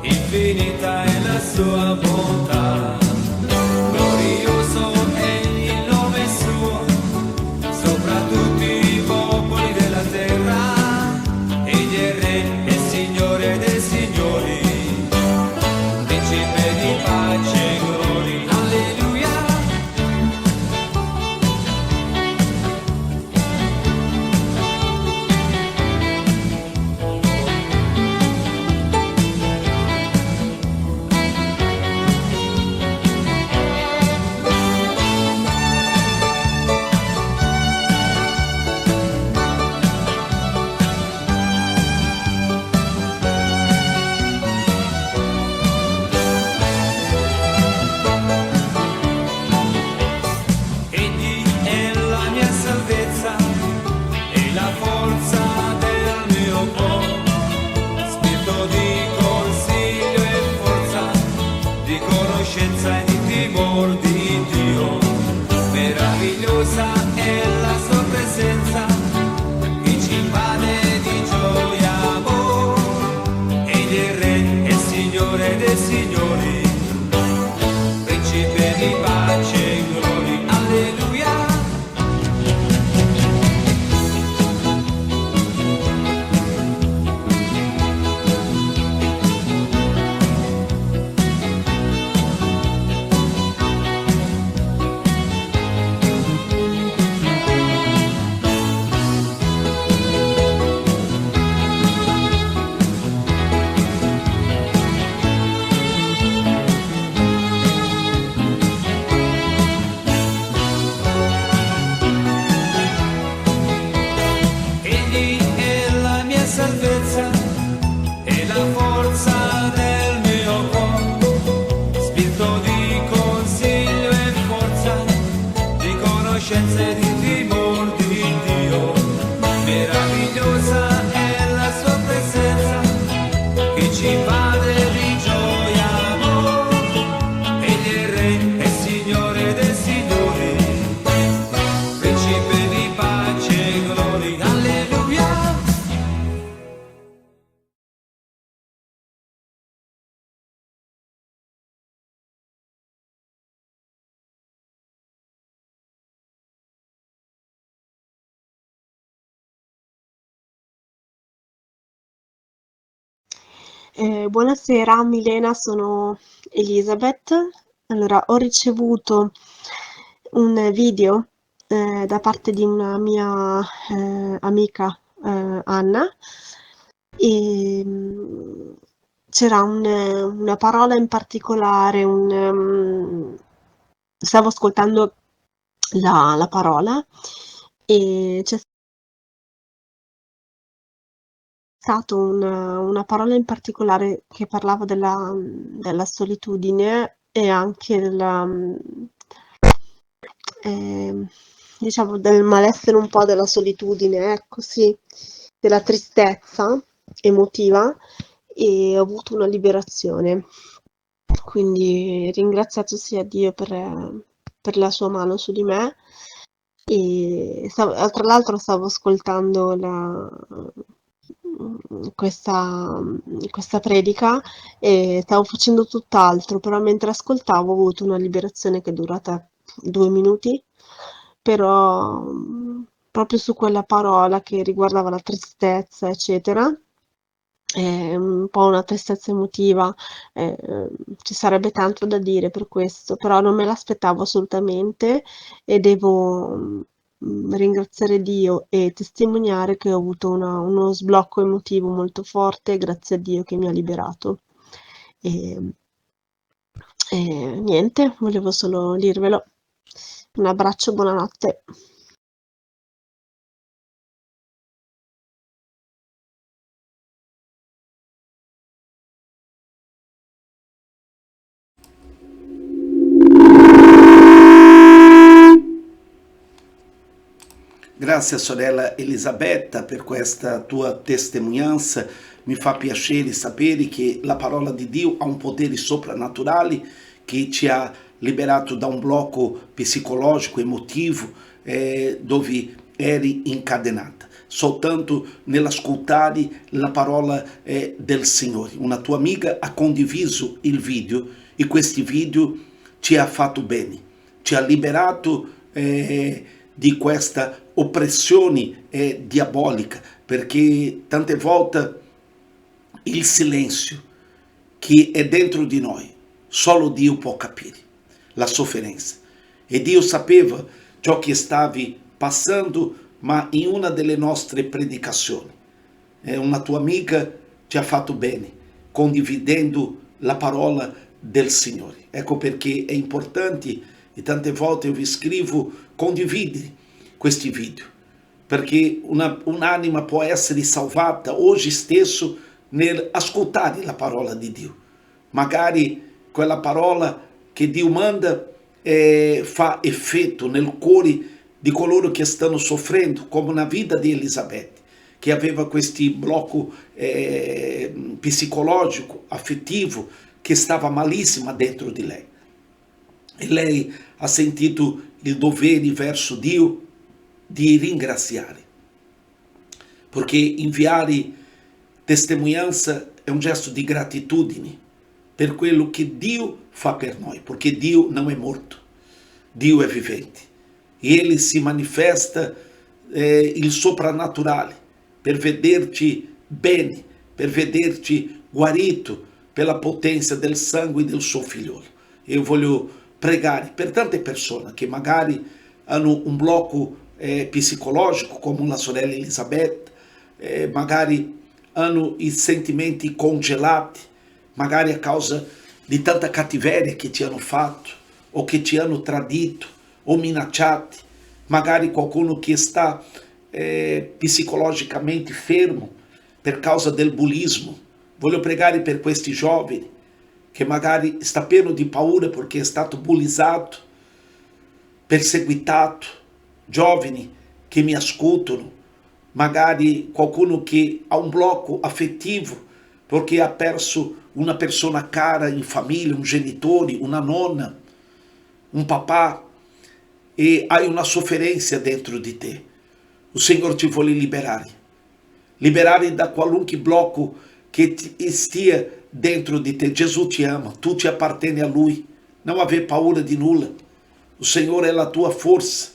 Infinita è la sua bontà, glorioso è il nome suo, sopra tutti i popoli della terra. Egli è Re e Signore dei Signori, Principe di pace e gloria. Alleluia. Egli è la mia salvezza e la forza del mio cuore, spirito di consiglio e forza, di conoscenza e di timore di Dio. Meravigliosa è la sua presenza, che ci invade di gioia e amore. Egli è Re e Signore dei Signori, Principe di pace e gloria. Alleluia. Egli è la mia salvezza e la forza del mio cuore, spirito di consiglio e forza, di conoscenza e di timore di Dio. Meravigliosa è la sua presenza, che ci invade di gioia e amore. Egli è Re e Signore dei Signori, Principe di pace e gloria. Alleluia. Buonasera Milena, sono Elisabeth. Allora, ho ricevuto un video da parte di una mia amica, Anna, e c'era una parola in particolare, stavo ascoltando la parola e c'è stato una parola in particolare che parlava della solitudine e anche diciamo del malessere un po' della solitudine, ecco sì, della tristezza emotiva, e ho avuto una liberazione. Quindi ringraziato sia Dio per la sua mano su di me. E tra l'altro stavo ascoltando questa predica e stavo facendo tutt'altro, però mentre ascoltavo ho avuto una liberazione che è durata 2 minuti, però proprio su quella parola che riguardava la tristezza, eccetera, un po' una tristezza emotiva, ci sarebbe tanto da dire per questo, però non me l'aspettavo assolutamente e devo ringraziare Dio e testimoniare che ho avuto uno sblocco emotivo molto forte, grazie a Dio che mi ha liberato. E, e niente, volevo solo dirvelo. Un abbraccio, buonanotte. Grazie sorella Elisabetta per questa tua testemunhança. Mi fa piacere sapere che la parola di Dio ha un potere soprannaturale che ti ha liberato da un blocco psicologico, emotivo, dove eri incadenata. Soltanto nell'ascoltare la parola del Signore. Una tua amiga ha condiviso il video e questo video ti ha fatto bene, ti ha liberato di questa oppressione diabolica, perché tante volte il silenzio che è dentro di noi, solo Dio può capire la sofferenza. E Dio sapeva ciò che stavi passando, ma in una delle nostre predicazioni, una tua amica ti ha fatto bene, condividendo la parola del Signore. Ecco perché è importante, e tante volte io vi scrivo, condividere questi video, perché un'anima può essere salvata oggi stesso nell'ascoltare la parola di Dio. Magari quella parola che Dio manda fa effetto nel cuore di coloro che stanno soffrendo, come na vida di Elisabetta, che aveva questo blocco psicologico, affettivo, che stava malissima dentro di lei. E lei ha sentito il dovere verso Dio di ringraziare, perché inviare testimonianza è un gesto di gratitudine per quello che Dio fa per noi, perché Dio non è morto, Dio è vivente e Ele si manifesta il soprannaturale per vederci bene, per vederci guarito pela potência del sangue del suo figliolo. Eu voglio pregare per tante persone che magari hanno un blocco psicologico, come la sorella Elisabetta, magari hanno i sentimenti congelati, magari a causa di tanta cattiveria che ti hanno fatto, o che ti hanno tradito, o minacciati, magari qualcuno che sta psicologicamente fermo per causa del bullismo. Voglio pregare per questi giovani che magari sta pieno di paura perché è stato bullizzato, perseguitato, giovani che mi ascoltano, magari qualcuno che ha un blocco affettivo perché ha perso una persona cara in famiglia, un genitore, una nonna, un papà, e hai una sofferenza dentro di te. Il Signore ti vuole liberare da qualunque blocco che stia dentro di te. Gesù ti ama, tu ti appartieni a Lui, non aver paura di nulla. Il Signore è la tua forza,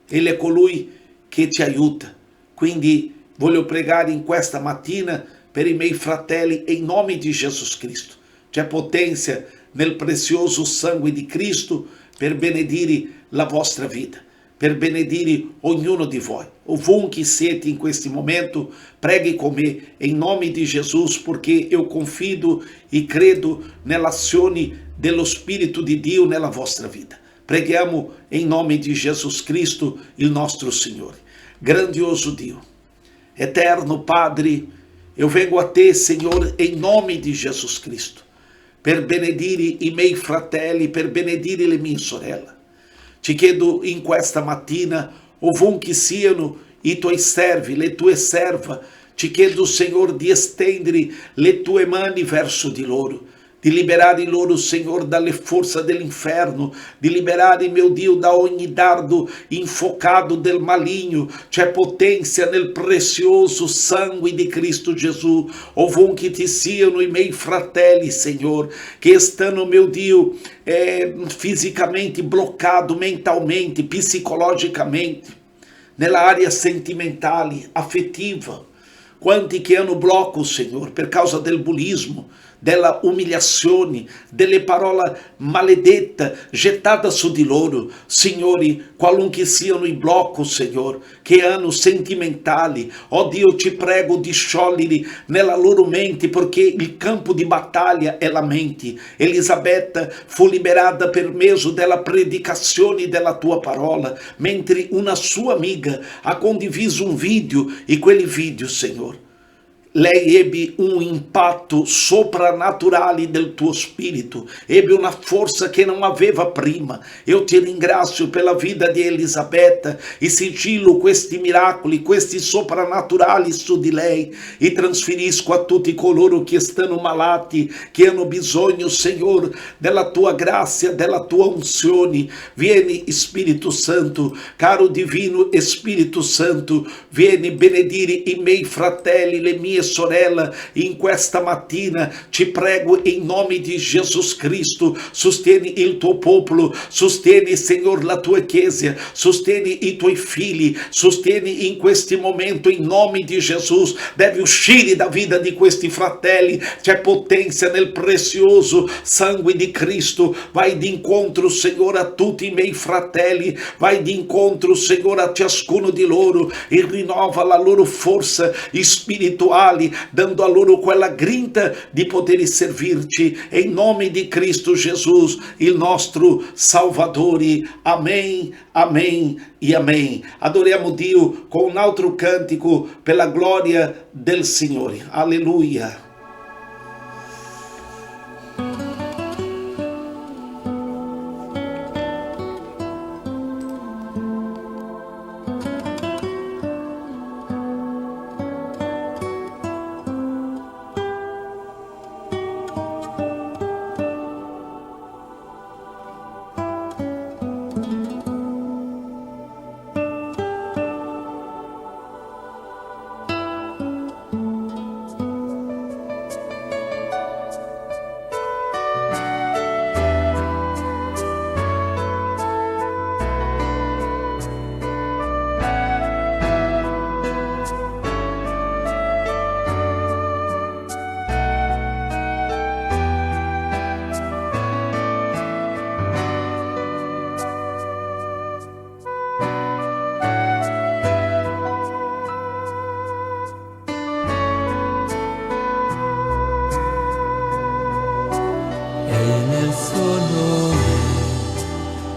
Ele è colui che ti aiuta. Quindi voglio pregare in questa mattina per i miei fratelli in nome di Gesù Cristo. C'è potenza nel prezioso sangue di Cristo per benedire la vostra vita. per benedire ognuno di voi. Ovunque siete in questi momento, preghi con me em nome di Gesù, perché io confido e credo nell'azione dello Spirito di Dio nella vostra vita. Preghiamo em nome di Gesù Cristo, il nostro Signore. Grandioso Dio, eterno Padre, eu vengo a te, Senhor, em nome di Gesù Cristo, per benedire i miei fratelli, per benedire le mie sorelle. Ti chiedo in questa mattina, ovunque siano i tuoi servi, le tue serve, ti chiedo, Senhor, di estendere le tue mani verso di loro, di liberare loro, Senhor, dalle forze dell'inferno, di liberare, meu Dio, da ogni dardo infuocato del maligno. C'è potenza nel prezioso sangue di Cristo Gesù, ovunque ti siano i miei fratelli, Senhor, che stanno, meu Dio, fisicamente bloccado, mentalmente, psicologicamente, nella area sentimentale, affettiva. Quanti che hanno blocco, Senhor, per causa del bullismo, della umiliazione, delle parole maledette gettate su di loro. Signori, qualunque siano i blocchi, Signor, che hanno sentimentali, oh Dio, ti prego di scioglierli nella loro mente, perché il campo di battaglia è la mente. Elisabetta fu liberata per mezzo della predicazione della tua parola, mentre una sua amiga ha condiviso un video, e quel video, Signor, lei ebbe un impatto soprannaturale del tuo spirito, ebbe una forza che non aveva prima. Io ti ringrazio per la vita di Elisabetta e sigillo questi miracoli, questi soprannaturali su di lei, e trasferisco a tutti coloro che stanno malati, che hanno bisogno, Signor, della tua grazia, della tua unzione. Vieni, Spirito Santo, caro divino Spirito Santo, vieni benedire i miei fratelli, le mie sorelle in questa mattina. Ti prego in nome di Gesù Cristo, sostieni il tuo popolo, sostieni, Signor, la tua chiesa, sostieni i tuoi figli, sostieni in questi momenti in nome di Gesù. Devi uscire da vita di questi fratelli, c'è potenza nel prezioso sangue di Cristo. Vai di incontro, Signor, a tutti i miei fratelli, vai di incontro, Signor, a ciascuno di loro, e rinnova la loro forza spirituale, dando a loro quella grinta di poter servirci, in nome di Cristo Gesù, il nostro Salvatore. Amém, amém e amém. Adoriamo Dio con un altro cantico per la gloria del Signore. Alleluia.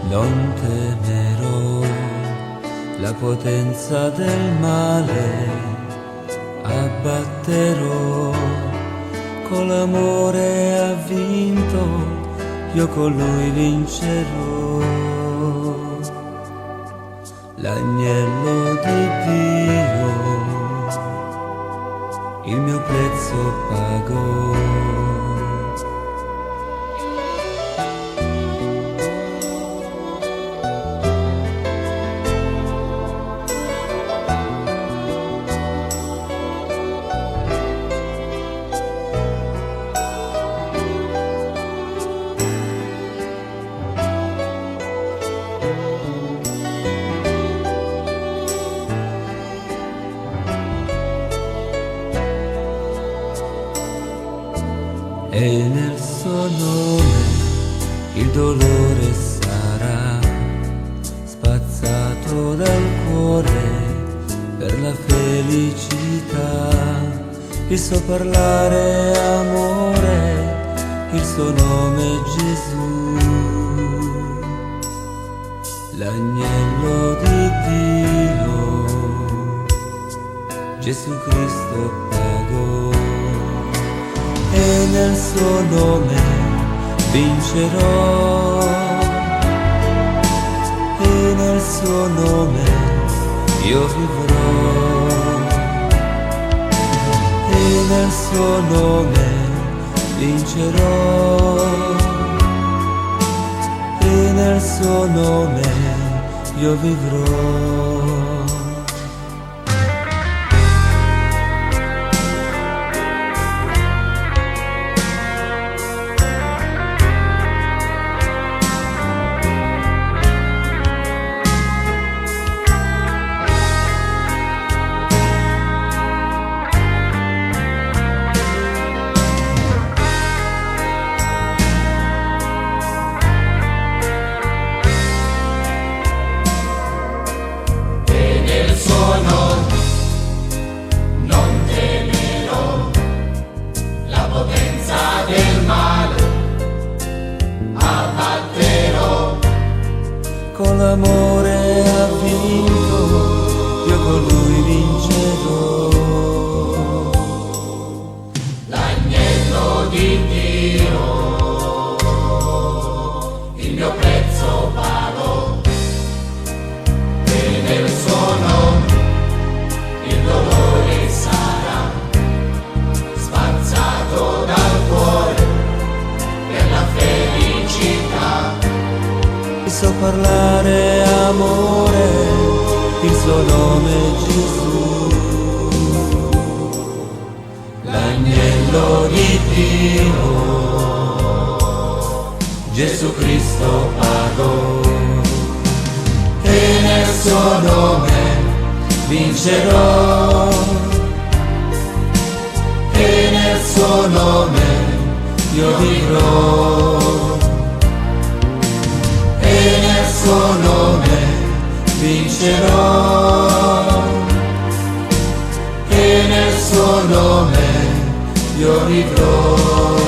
Non temerò la potenza del male, abbatterò, con l'amore ha vinto, io con lui vincerò. L'agnello di Dio il mio prezzo pagò. E nel suo nome il dolore sarà spazzato dal cuore per la felicità. Il suo parlare amore, il suo nome è Gesù, l'agnello di Dio, Gesù Cristo pagò, e nel suo nome vincerò, e nel suo nome io vivrò, e nel suo nome vincerò, e nel suo nome io vivrò. Con l'amore ha vinto, io con lui vincerò. L'agnello di Dio, il mio prezzo pagò, e nel suo nome il dolore sarà spazzato dal cuore per la felicità. Il suo parlare amore, il suo nome è Gesù, l'agnello di Dio, Gesù Cristo pagò, e nel suo nome vincerò, e nel suo nome io vivrò, e nel suo nome vincerò, e nel suo nome io vivrò.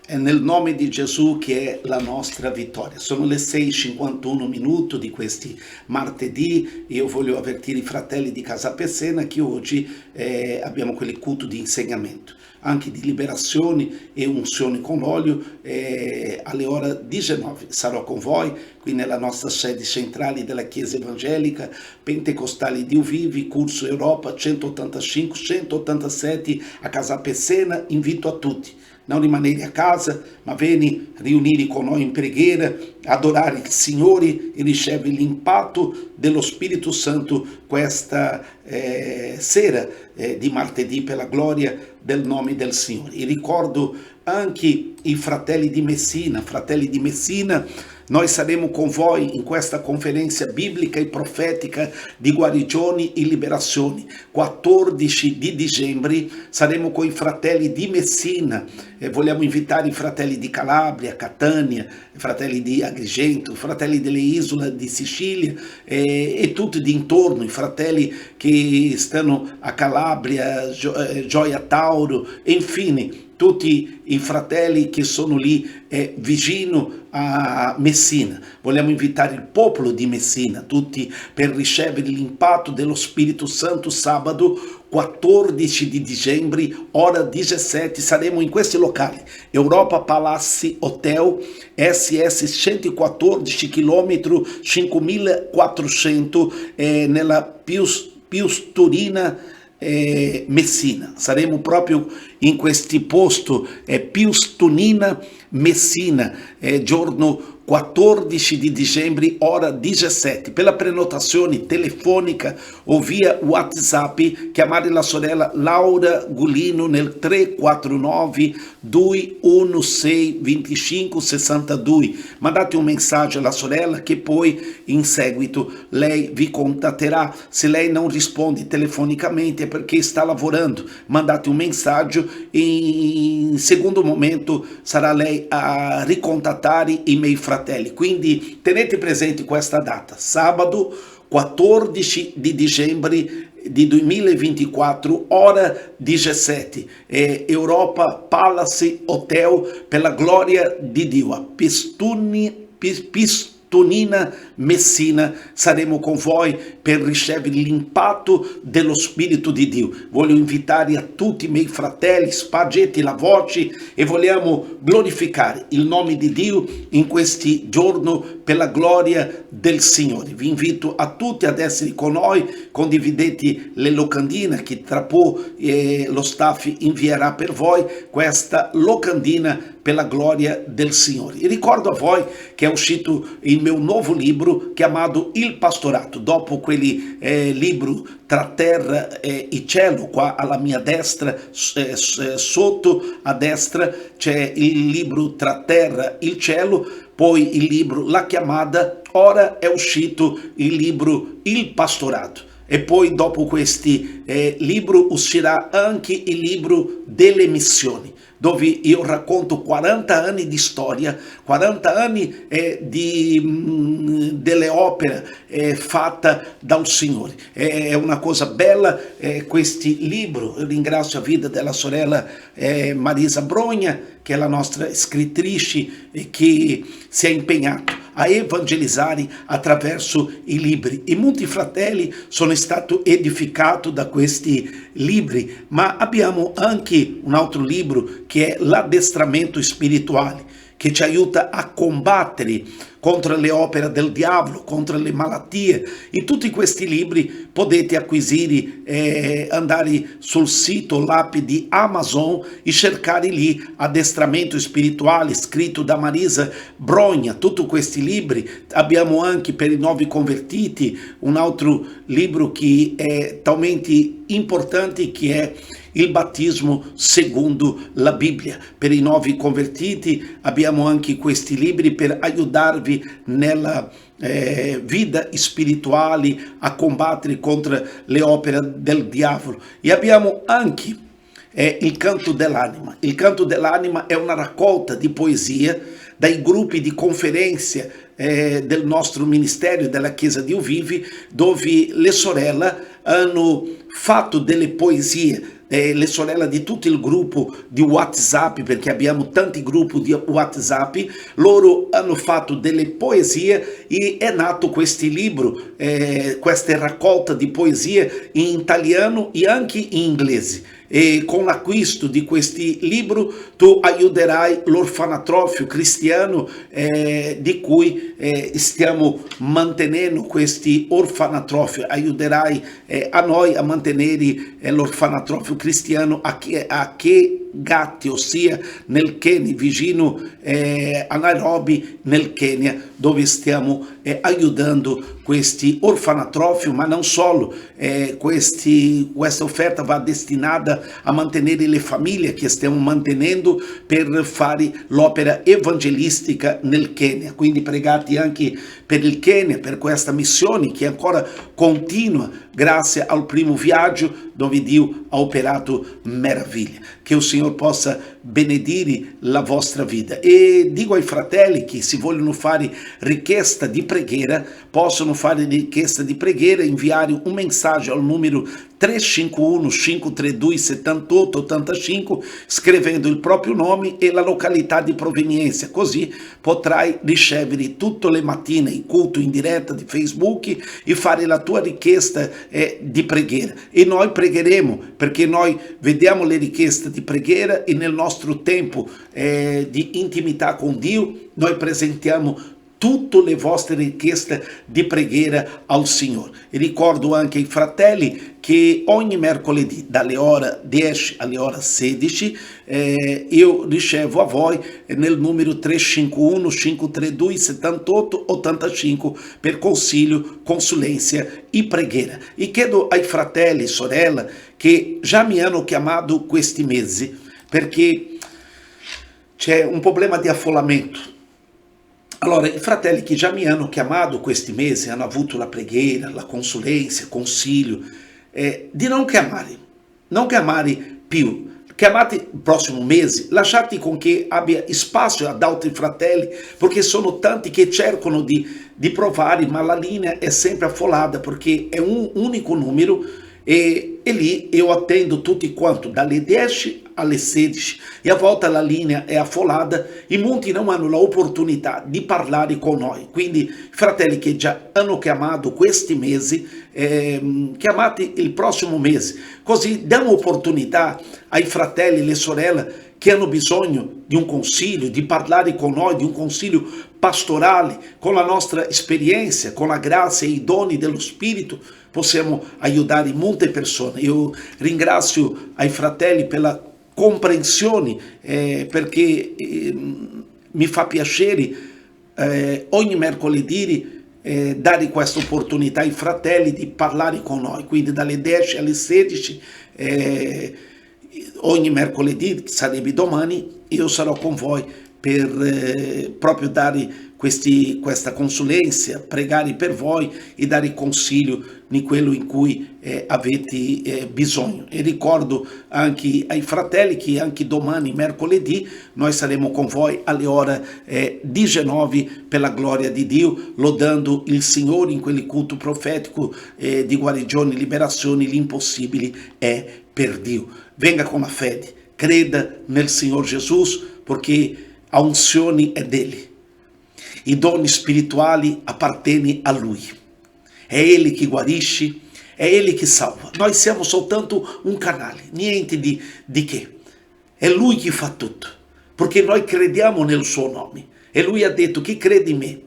È nel nome di Gesù che è la nostra vittoria. Sono le 6:51 minuti di questi martedì. Io voglio avvertire i fratelli di Casa Pessena che oggi abbiamo quel culto di insegnamento, anche di liberazioni e unzioni con l'olio. Alle ore 19 sarò con voi qui nella nostra sede centrale della Chiesa Evangelica Pentecostale di Uvivi, Curso Europa 185-187 a Casa Pessena. Invito a tutti non rimanere a casa, ma vieni riunire con noi in preghiera, adorare il Signore e ricevere l'impatto dello Spirito Santo questa sera di martedì per la gloria del nome del Signore. E ricordo anche i fratelli di Messina. Fratelli di Messina, noi saremo con voi in questa conferenza biblica e profetica di guarigioni e liberazioni. 14 di dicembre saremo con i fratelli di Messina. Vogliamo invitare i fratelli di Calabria, Catania, i fratelli di Agrigento, i fratelli delle isole di Sicilia e tutti d'intorno, i fratelli che stanno a Calabria, Gioia Tauro, e infine tutti i fratelli che sono lì vicino a Messina. Vogliamo invitare il popolo di Messina, tutti, per ricevere l'impatto dello Spirito Santo sabato 14 di dicembre, ora 17, saremo in questi locali: Europa Palace Hotel, SS 114 km, 5400, nella Piusturina, Messina. Saremo proprio in questi posto, Piusturina, Messina, giorno 14 di dicembre, ora 17. Per la prenotazione telefonica o via WhatsApp, chiamare la sorella Laura Gulino nel 349 216 25 62. Mandate un messaggio alla sorella che poi in seguito lei vi contatterà. Se lei non risponde telefonicamente è perché sta lavorando. Mandate un messaggio e in secondo momento sarà lei a ricontattare i miei fratelli. Quindi tenete presente questa data: sabato 14 di dicembre di 2024, ora 17, Europa Palace Hotel, per la gloria di Dio, a Piusturina, Messina. Saremo con voi per ricevere l'impatto dello Spirito di Dio. Voglio invitare a tutti i miei fratelli, spargete la voce e vogliamo glorificare il nome di Dio in questi giorni per la gloria del Signore. Vi invito a tutti ad essere con noi, condividete le locandine che tra poco lo staff invierà per voi, questa locandina per la gloria del Signore. E ricordo a voi che è uscito il mio nuovo libro chiamato Il Pastorato. Dopo quelli libro Tra terra e cielo, qua alla mia destra, sotto a destra c'è il libro Tra terra e il cielo, poi il libro La chiamata, ora è uscito il libro Il Pastorato. E poi dopo questi libri uscirà anche il libro delle missioni, dove io racconto 40 anni di storia, 40 anni delle opere fatte dal Signore. È una cosa bella questi libri. Ringrazio la vita della sorella Marisa Brogna, che è la nostra scrittrice che si è impegnata a evangelizzare attraverso i libri. E molti fratelli sono stati edificati da questi libri, ma abbiamo anche un altro libro che è l'addestramento spirituale, che ci aiuta a combattere contro le opere del diavolo, contro le malattie. E tutti questi libri potete acquisire, andare sul sito l'app di Amazon e cercare lì addestramento spirituale scritto da Marisa Brogna. Tutti questi libri. Abbiamo anche per i nuovi convertiti un altro libro che è talmente importante, che è il battesimo secondo la Bibbia. Per i nuovi convertiti abbiamo anche questi libri per aiutarvi nella vita spirituale a combattere contro le opere del diavolo. E abbiamo anche il canto dell'anima. Il canto dell'anima è una raccolta di poesia dai gruppi di conferenze del nostro ministero della Chiesa di Uvivi, dove le sorelle hanno fatto delle poesie. Le sorelle di tutto il gruppo di WhatsApp, perché abbiamo tanti gruppi di WhatsApp, loro hanno fatto delle poesie e è nato questo libro, questa raccolta di poesie in italiano e anche in inglese. E con l'acquisto di questi libri tu aiuterai l'orfanatrofio cristiano di cui stiamo mantenendo questi orfanatrofi. Aiuterai a noi a mantenere l'orfanatrofio cristiano a che Gatti, ossia nel Kenya, vicino a Nairobi, nel Kenya, dove stiamo aiutando questi orfanatrofi, ma non solo. Questa offerta va destinata a mantenere le famiglie che stiamo mantenendo per fare l'opera evangelistica nel Kenya. Quindi pregate anche per il Kenya, per questa missione che ancora continua grazie al primo viaggio dove Dio ha operato meraviglie. Che il Signore possa benedire la vostra vita. E dico ai fratelli che se vogliono fare richiesta di preghiera, possono fare richiesta di preghiera, inviare un messaggio al numero 351 532 78 85 scrivendo il proprio nome e la località di provenienza, così potrai ricevere tutte le mattine il culto in diretta di Facebook e fare la tua richiesta di preghiera. E noi pregheremo, perché noi vediamo le richieste di preghiera e nel nostro tempo di intimità con Dio noi presentiamo tutte le vostre richieste di preghiera al Signore. E ricordo anche ai fratelli che ogni mercoledì dalle ore 10 alle ore 16 io ricevo a voi nel numero 351 532 78 85 per consiglio, consulenza e preghiera. E chiedo ai fratelli e sorelle che già mi hanno chiamato questi mesi perché c'è un problema di affollamento. Allora, i fratelli che già mi hanno chiamato questi mesi, hanno avuto la preghiera, la consulenza, consiglio, di non chiamare più. Chiamate il prossimo mese, lasciate con che abbia spazio ad altri fratelli, perché sono tanti che cercano di provare, ma la linea è sempre affollata perché è un unico numero e lì io attendo tutti quanto, dalle 10 alle 16 e a volte la linea è affollata e molti non hanno l'opportunità di parlare con noi. Quindi fratelli che già hanno chiamato questi mesi, chiamate il prossimo mese, così diamo opportunità ai fratelli e alle sorelle che hanno bisogno di un consiglio, di parlare con noi, di un consiglio pastorale, con la nostra esperienza, con la grazia e i doni dello Spirito, possiamo aiutare molte persone. Io ringrazio ai fratelli per la comprensione, perché mi fa piacere ogni mercoledì dare questa opportunità ai fratelli di parlare con noi, quindi dalle 10 alle 16 ogni mercoledì, sarebbe domani, io sarò con voi per proprio dare questa consulenza, pregare per voi e dare consiglio di quello in cui avete bisogno. E ricordo anche ai fratelli che anche domani, mercoledì, noi saremo con voi alle ore 19 per la gloria di Dio, lodando il Signore in quel culto profetico di guarigione e liberazione. L'impossibile è per Dio. Venga con la fede, creda nel Signor Gesù, perché a unzione è dele. I doni spirituali appartengono a Lui. È Ele che guarisce, è Ele che salva. Noi siamo soltanto un canale, niente di che. È Lui che fa tutto, perché noi crediamo nel suo nome. E Lui ha detto: chi crede in me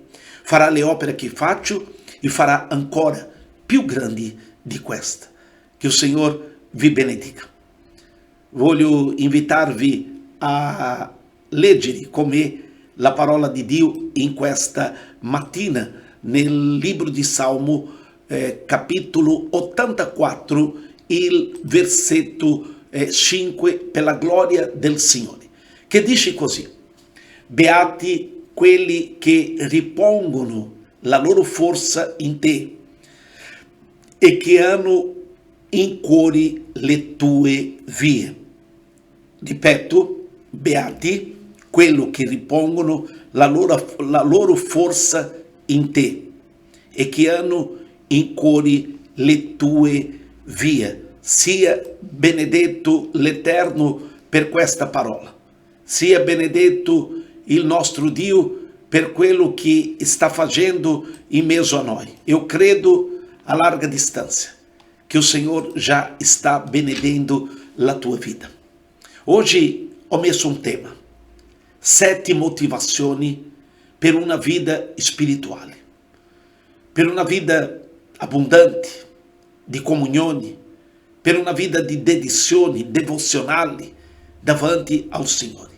farà le opere che faccio e farà ancora più grandi di queste. Che il Signore vi benedica. Voglio invitarvi a leggere con me la parola di Dio in questa mattina nel libro di Salmo, capitolo 84, il versetto 5, per la gloria del Signore, che dice così: beati quelli che ripongono la loro forza in te e che hanno in cuore le tue vie. Ripeto, beati quello che ripongono la loro forza in te e che hanno in cuore le tue vie. Sia benedetto l'Eterno per questa parola. Sia benedetto il nostro Dio per quello che sta facendo in mezzo a noi. Io credo a larga distância che il Signore già sta benedendo la tua vita. Oggi ho messo un tema: 7 motivazioni per una vita spirituale, per una vita abbondante di comunione, per una vita di dedizioni devozionali davanti al Signore.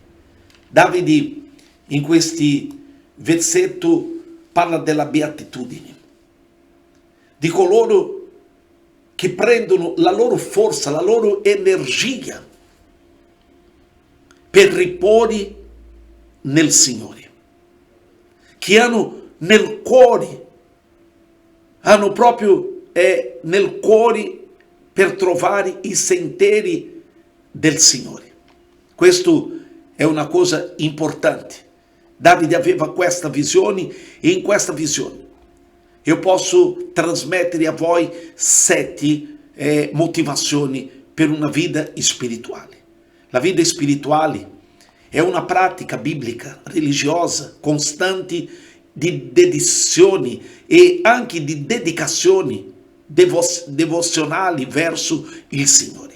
Davide in questi versetti parla della beatitudine, di coloro che prendono la loro forza, la loro energia per riporre nel Signore, che hanno nel cuore, hanno proprio nel cuore per trovare i sentieri del Signore. Questo è una cosa importante. Davide aveva questa visione e in questa visione io posso trasmettere a voi 7 motivazioni per una vita spirituale. La vita spirituale è una pratica biblica, religiosa, costante di dedizioni e anche di dedicazioni devozionali verso il Signore.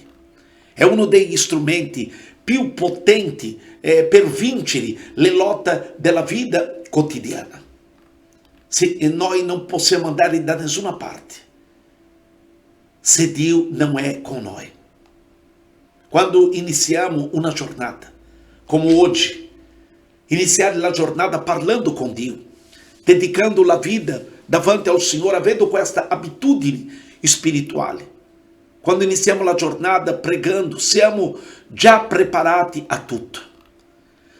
È uno degli strumenti più potenti per vincere le lotte della vita quotidiana. Se noi non possiamo andare da nessuna parte se Dio non è con noi. Quando iniziamo una giornata, come oggi, iniziare la giornata parlando con Dio, dedicando la vita davanti al Signore, avendo questa abitudine spirituale. Quando iniziamo la giornata pregando, siamo già preparati a tutto.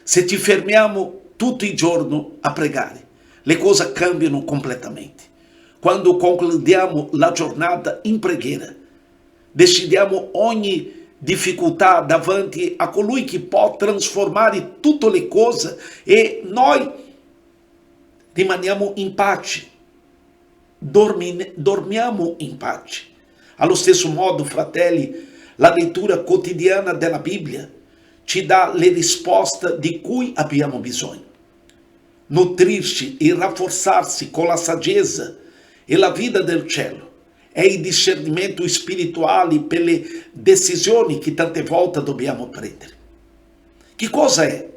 Se ci fermiamo tutto il giorno a pregare, le cose cambiano completamente. Quando concludiamo la giornata in preghiera, decidiamo ogni difficoltà davanti a colui che può trasformare tutte le cose e noi rimaniamo in pace, dormiamo in pace. Allo stesso modo, fratelli, la lettura quotidiana della Bibbia ci dà le risposte di cui abbiamo bisogno. Nutrirci e rafforzarsi con la saggezza e la vita del cielo è il discernimento spirituale per le decisioni che tante volte dobbiamo prendere. Che cosa è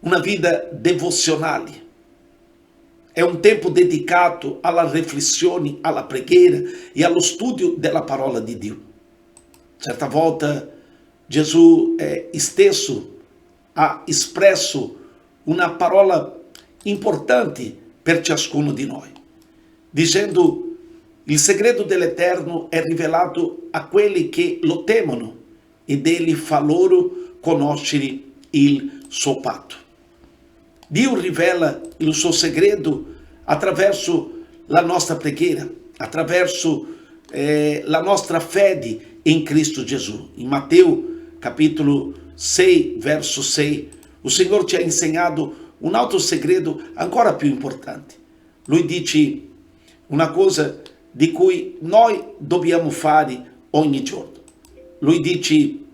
una vita devozionale? È un tempo dedicato alla riflessione, alla preghiera e allo studio della parola di Dio. Certa volta Gesù stesso ha espresso una parola importante per ciascuno di noi, dicendo: il segreto dell'Eterno è rivelato a quelli che lo temono ed egli fa loro conoscere il suo patto. Dio rivela il suo segreto attraverso la nostra preghiera, attraverso la nostra fede in Cristo Gesù. In Matteo capitolo 6, verso 6, il Signore ci ha insegnato un altro segreto ancora più importante. Lui dice una cosa di cui noi dobbiamo fare ogni giorno. Lui dice, il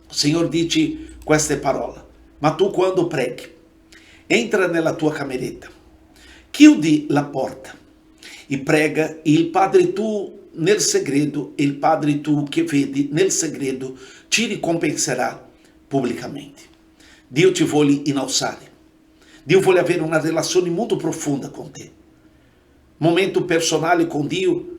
Signore dice queste parole: ma tu quando preghi, entra nella tua cameretta, chiudi la porta e prega il Padre tuo nel segreto, e il Padre tuo che vedi nel segreto ci ricompenserà pubblicamente. Dio ti vuole innalzare. Dio vuole avere una relazione molto profonda con te. Momento personale con Dio,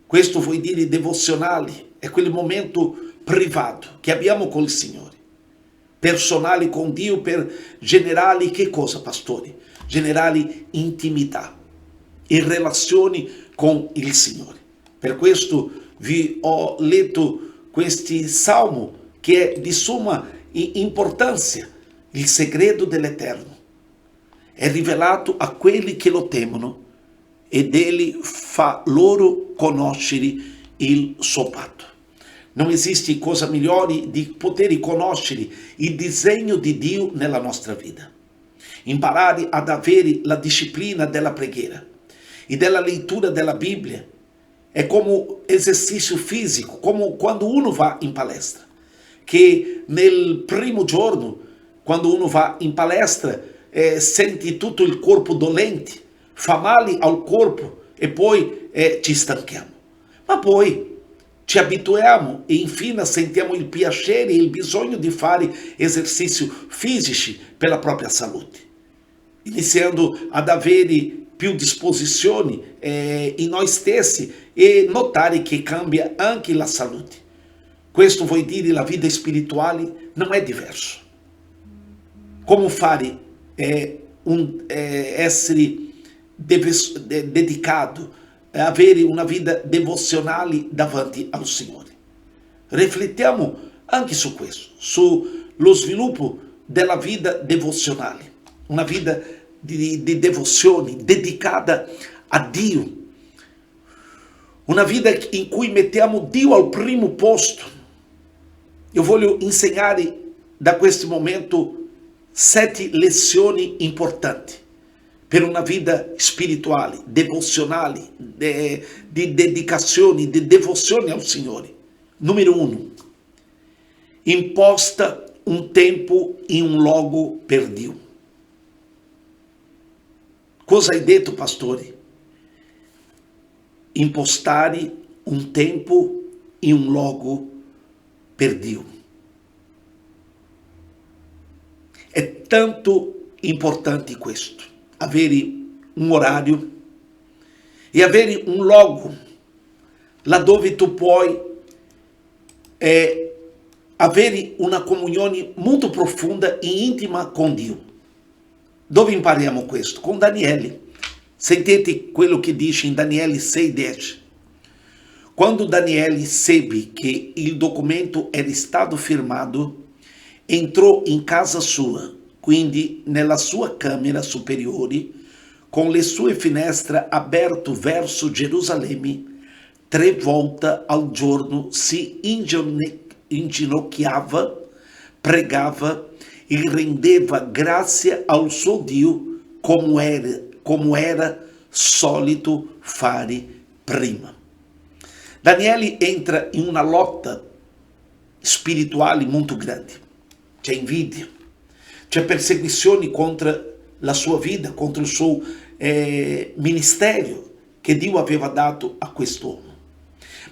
questo vuol dire devozionale, è quel momento privato che abbiamo con il Signore. Personale con Dio per generare che cosa, pastore? Generare intimità e relazioni con il Signore. Per questo vi ho letto questi salmo che è di somma importanza. Il segreto dell'Eterno è rivelato a quelli che lo temono ed egli fa loro conoscere il suo patto. Non esiste cosa migliore di poter conoscere il disegno di Dio nella nostra vita. Imparare ad avere la disciplina della preghiera e della lettura della Bibbia è come esercizio fisico, come quando uno va in palestra, che nel primo giorno, quando uno va in palestra, senti tutto il corpo dolente, fa male al corpo e poi ci stanchiamo. Ma poi ci abituiamo e infine sentiamo il piacere e il bisogno di fare esercizi fisici per la propria salute, iniziando ad avere più disposizioni in noi stessi e notare che cambia anche la salute. Questo vuol dire la vita spirituale non è diverso. Come fare essere dedicato, avere una vita devozionale davanti al Signore? Riflettiamo anche su questo, sullo sviluppo della vita devozionale, una vita di devozione dedicata a Dio, una vita in cui mettiamo Dio al primo posto. Io voglio insegnare da questo momento 7 lezioni importanti per una vita spirituale, devozionale, di dedicazione, di devozione al Signore. Numero 1, imposta un tempo e un luogo per Dio. Cosa hai detto, pastore? Impostare un tempo e un luogo per Dio. È tanto importante questo, avere un orario e avere un luogo laddove tu puoi avere una comunione molto profonda e intima con Dio. Dove impariamo questo? Con Daniele. Sentite quello che dice in Daniele 6,10. Quando Daniele seppe che il documento era stato firmato, entrò in casa sua, quindi nella sua camera superiore, con le sue finestre aperte verso Gerusalemme, 3 volte al giorno si inginocchiava, pregava e rendeva grazie al suo Dio come era solito fare prima. Daniele entra in una lotta spirituale molto grande. C'è invidia, c'è persecuzione contro la sua vita, contro il suo ministero che Dio aveva dato a quest'uomo.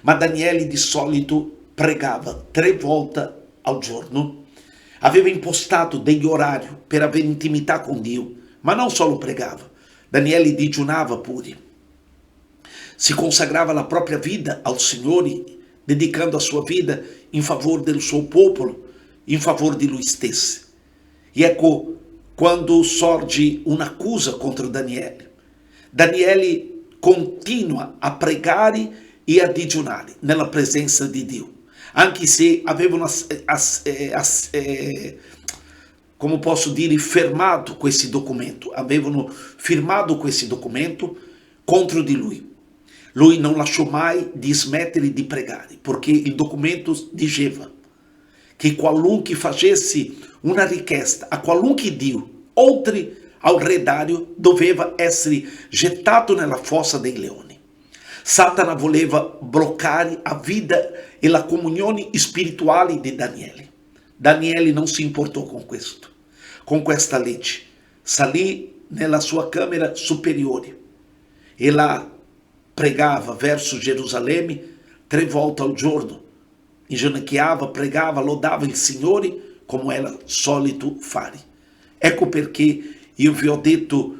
Ma Daniele di solito pregava 3 volte al giorno, aveva impostato degli orari per avere intimità con Dio, ma non solo pregava, Daniele digiunava pure. Si consagrava la propria vita al Signore, dedicando la sua vita in favore del suo popolo, in favore di lui stesso. E ecco, quando sorge un'accusa contro Daniele, Daniele continua a pregare e a digiunare nella presenza di Dio, anche se avevano, come posso dire, fermato questo documento, avevano firmato questo documento contro di lui. Lui non lasciò mai di smettere di pregare, perché il documento diceva che qualunque facesse una richiesta a qualunque Dio, oltre al re Dario, doveva essere gettato nella fossa dei leoni. Satana voleva bloccare la vita e la comunione spirituale di Daniele. Daniele non si importò con questo, con questa legge. Salì nella sua camera superiore e là pregava verso Gerusalemme 3 volte al giorno. Inginocchiava, pregava, lodava il Signore come era solito fare. Ecco perché io vi ho detto,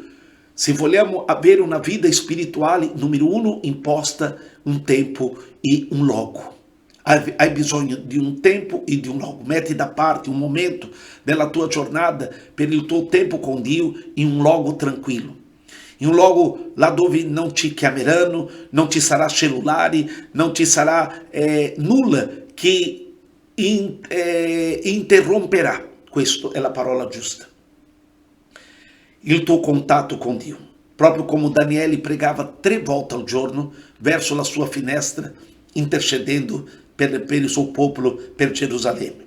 se vogliamo avere una vita spirituale, numero 1, imposta un tempo e un luogo. Hai bisogno di un tempo e di un luogo. Metti da parte un momento della tua giornata per il tuo tempo con Dio in un luogo tranquillo. In un luogo là dove non ci chiameranno, non ci sarà cellulare, non ci sarà nulla che interromperà. Questa è la parola giusta. Il tuo contatto con Dio. Proprio come Daniele pregava 3 volte al giorno verso la sua finestra, intercedendo per il suo popolo, per Gerusalemme.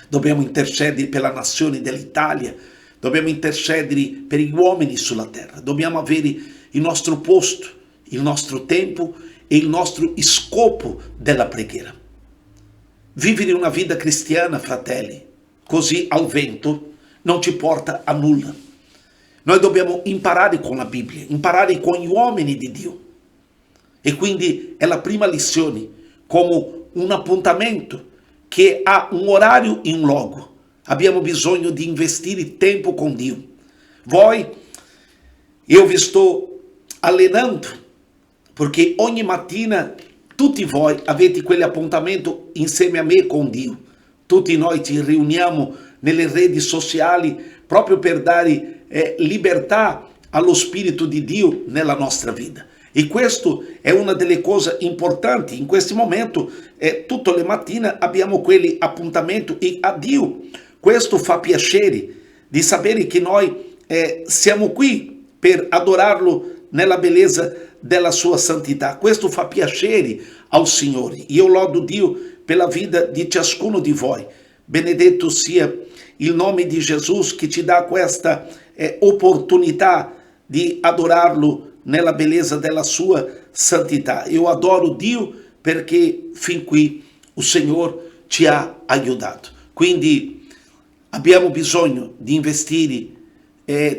Dobbiamo intercedere per la nazione dell'Italia, dobbiamo intercedere per gli uomini sulla terra, dobbiamo avere il nostro posto, il nostro tempo e il nostro scopo della preghiera. Vivere una vita cristiana, fratelli, così al vento, non ci porta a nulla. Noi dobbiamo imparare con la Bibbia, imparare con gli uomini di Dio. E quindi è la prima lezione, come un appuntamento che ha un orario e un luogo. Abbiamo bisogno di investire tempo con Dio. Io vi sto allenando, perché ogni mattina tutti voi avete quell'appuntamento insieme a me con Dio. Tutti noi ci riuniamo nelle reti sociali proprio per dare libertà allo Spirito di Dio nella nostra vita. E questo è una delle cose importanti. In questo momento, tutte le mattine abbiamo quegli appuntamenti e a Dio. Questo fa piacere di sapere che noi siamo qui per adorarlo nella bellezza della sua santità. Questo fa piacere al Signore. Io lodo Dio per la vita di ciascuno di voi. benedetto sia il nome di Gesù che ti dà questa opportunità di adorarlo nella bellezza della sua santità. Io adoro Dio perché fin qui il Signore ci ha aiutato. Quindi abbiamo bisogno di investire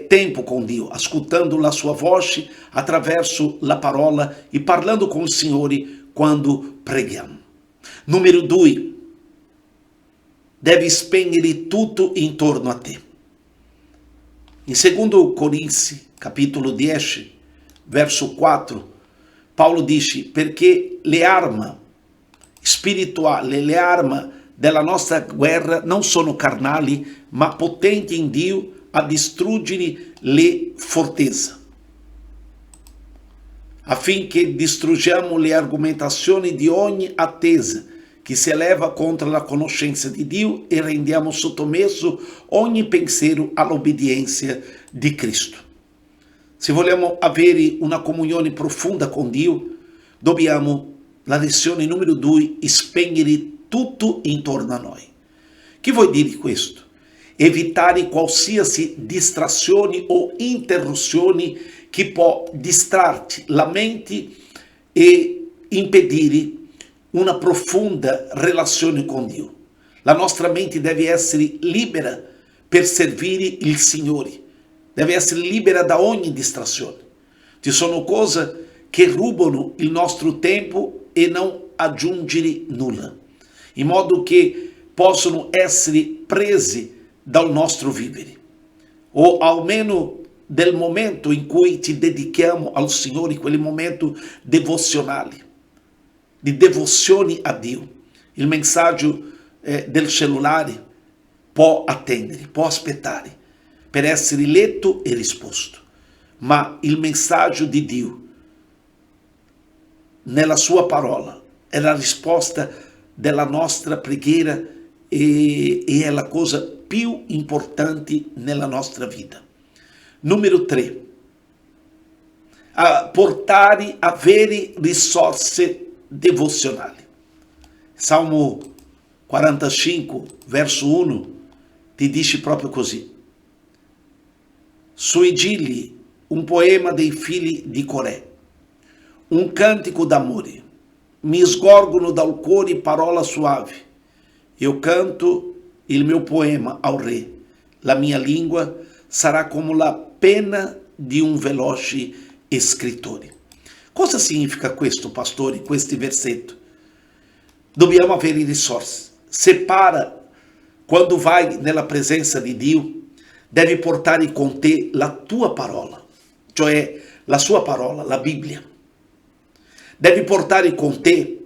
tempo con Dio, ascoltando la sua voce attraverso la parola e parlando con il Signore quando preghiamo. Numero 2, devi spegnere tutto intorno a te. In 2 Corinzi, capitolo 10, verso 4, Paolo dice: perché le armi spirituali, le armi della nostra guerra non sono carnali, ma potenti in Dio a distruggere le fortezze, affinché distruggiamo le argomentazioni di ogni attesa che si eleva contro la conoscenza di Dio e rendiamo sottomesso ogni pensiero all'obbedienza di Cristo. Se vogliamo avere una comunione profonda con Dio, dobbiamo, la lezione numero 2, spegnere tutto intorno a noi. Che vuol dire questo? Evitare qualsiasi distrazione o interruzione che può distrarti la mente e impedire una profonda relazione con Dio. La nostra mente deve essere libera per servire il Signore, deve essere libera da ogni distrazione. Ci sono cose che rubano il nostro tempo e non aggiungere nulla, in modo che possono essere presi dal nostro vivere, o almeno del momento in cui ci dedichiamo al Signore, quel momento devozionale, di devozione a Dio. Il messaggio del cellulare può attendere, può aspettare per essere letto e risposto, ma il messaggio di Dio nella sua parola è la risposta della nostra preghiera e è la cosa più importante nella nostra vita. Numero 3, portare a vere risorse devozionali. Salmo 45, verso 1, ti dice proprio così: sui gigli un poema dei figli di Coré, un cantico d'amore, mi sgorgono dal cuore parole suavi, io canto il mio poema al re, la mia lingua sarà come la penna di un veloce scrittore. Cosa significa questo, pastori, questi versetti? Dobbiamo avere risorse. Separa, quando vai nella presenza di Dio, devi portare con te la tua parola, cioè la sua parola, la Bibbia. Devi portare con te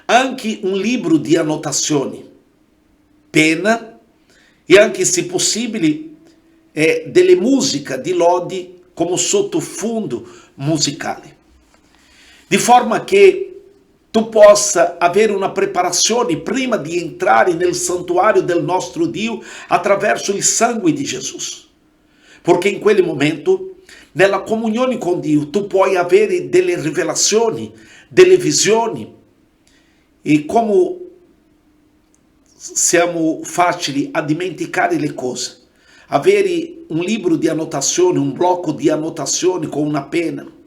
anche un libro di annotazioni, penna e anche, se possibile, delle musiche di lodi come sottofondo musicale, di forma che tu possa avere una preparazione prima di entrare nel santuario del nostro Dio attraverso il sangue di Gesù, perché in quel momento, nella comunione con Dio, tu puoi avere delle rivelazioni, delle visioni, e come siamo facili a dimenticare le cose, avere un libro di annotazioni, un blocco di annotazioni con una penna,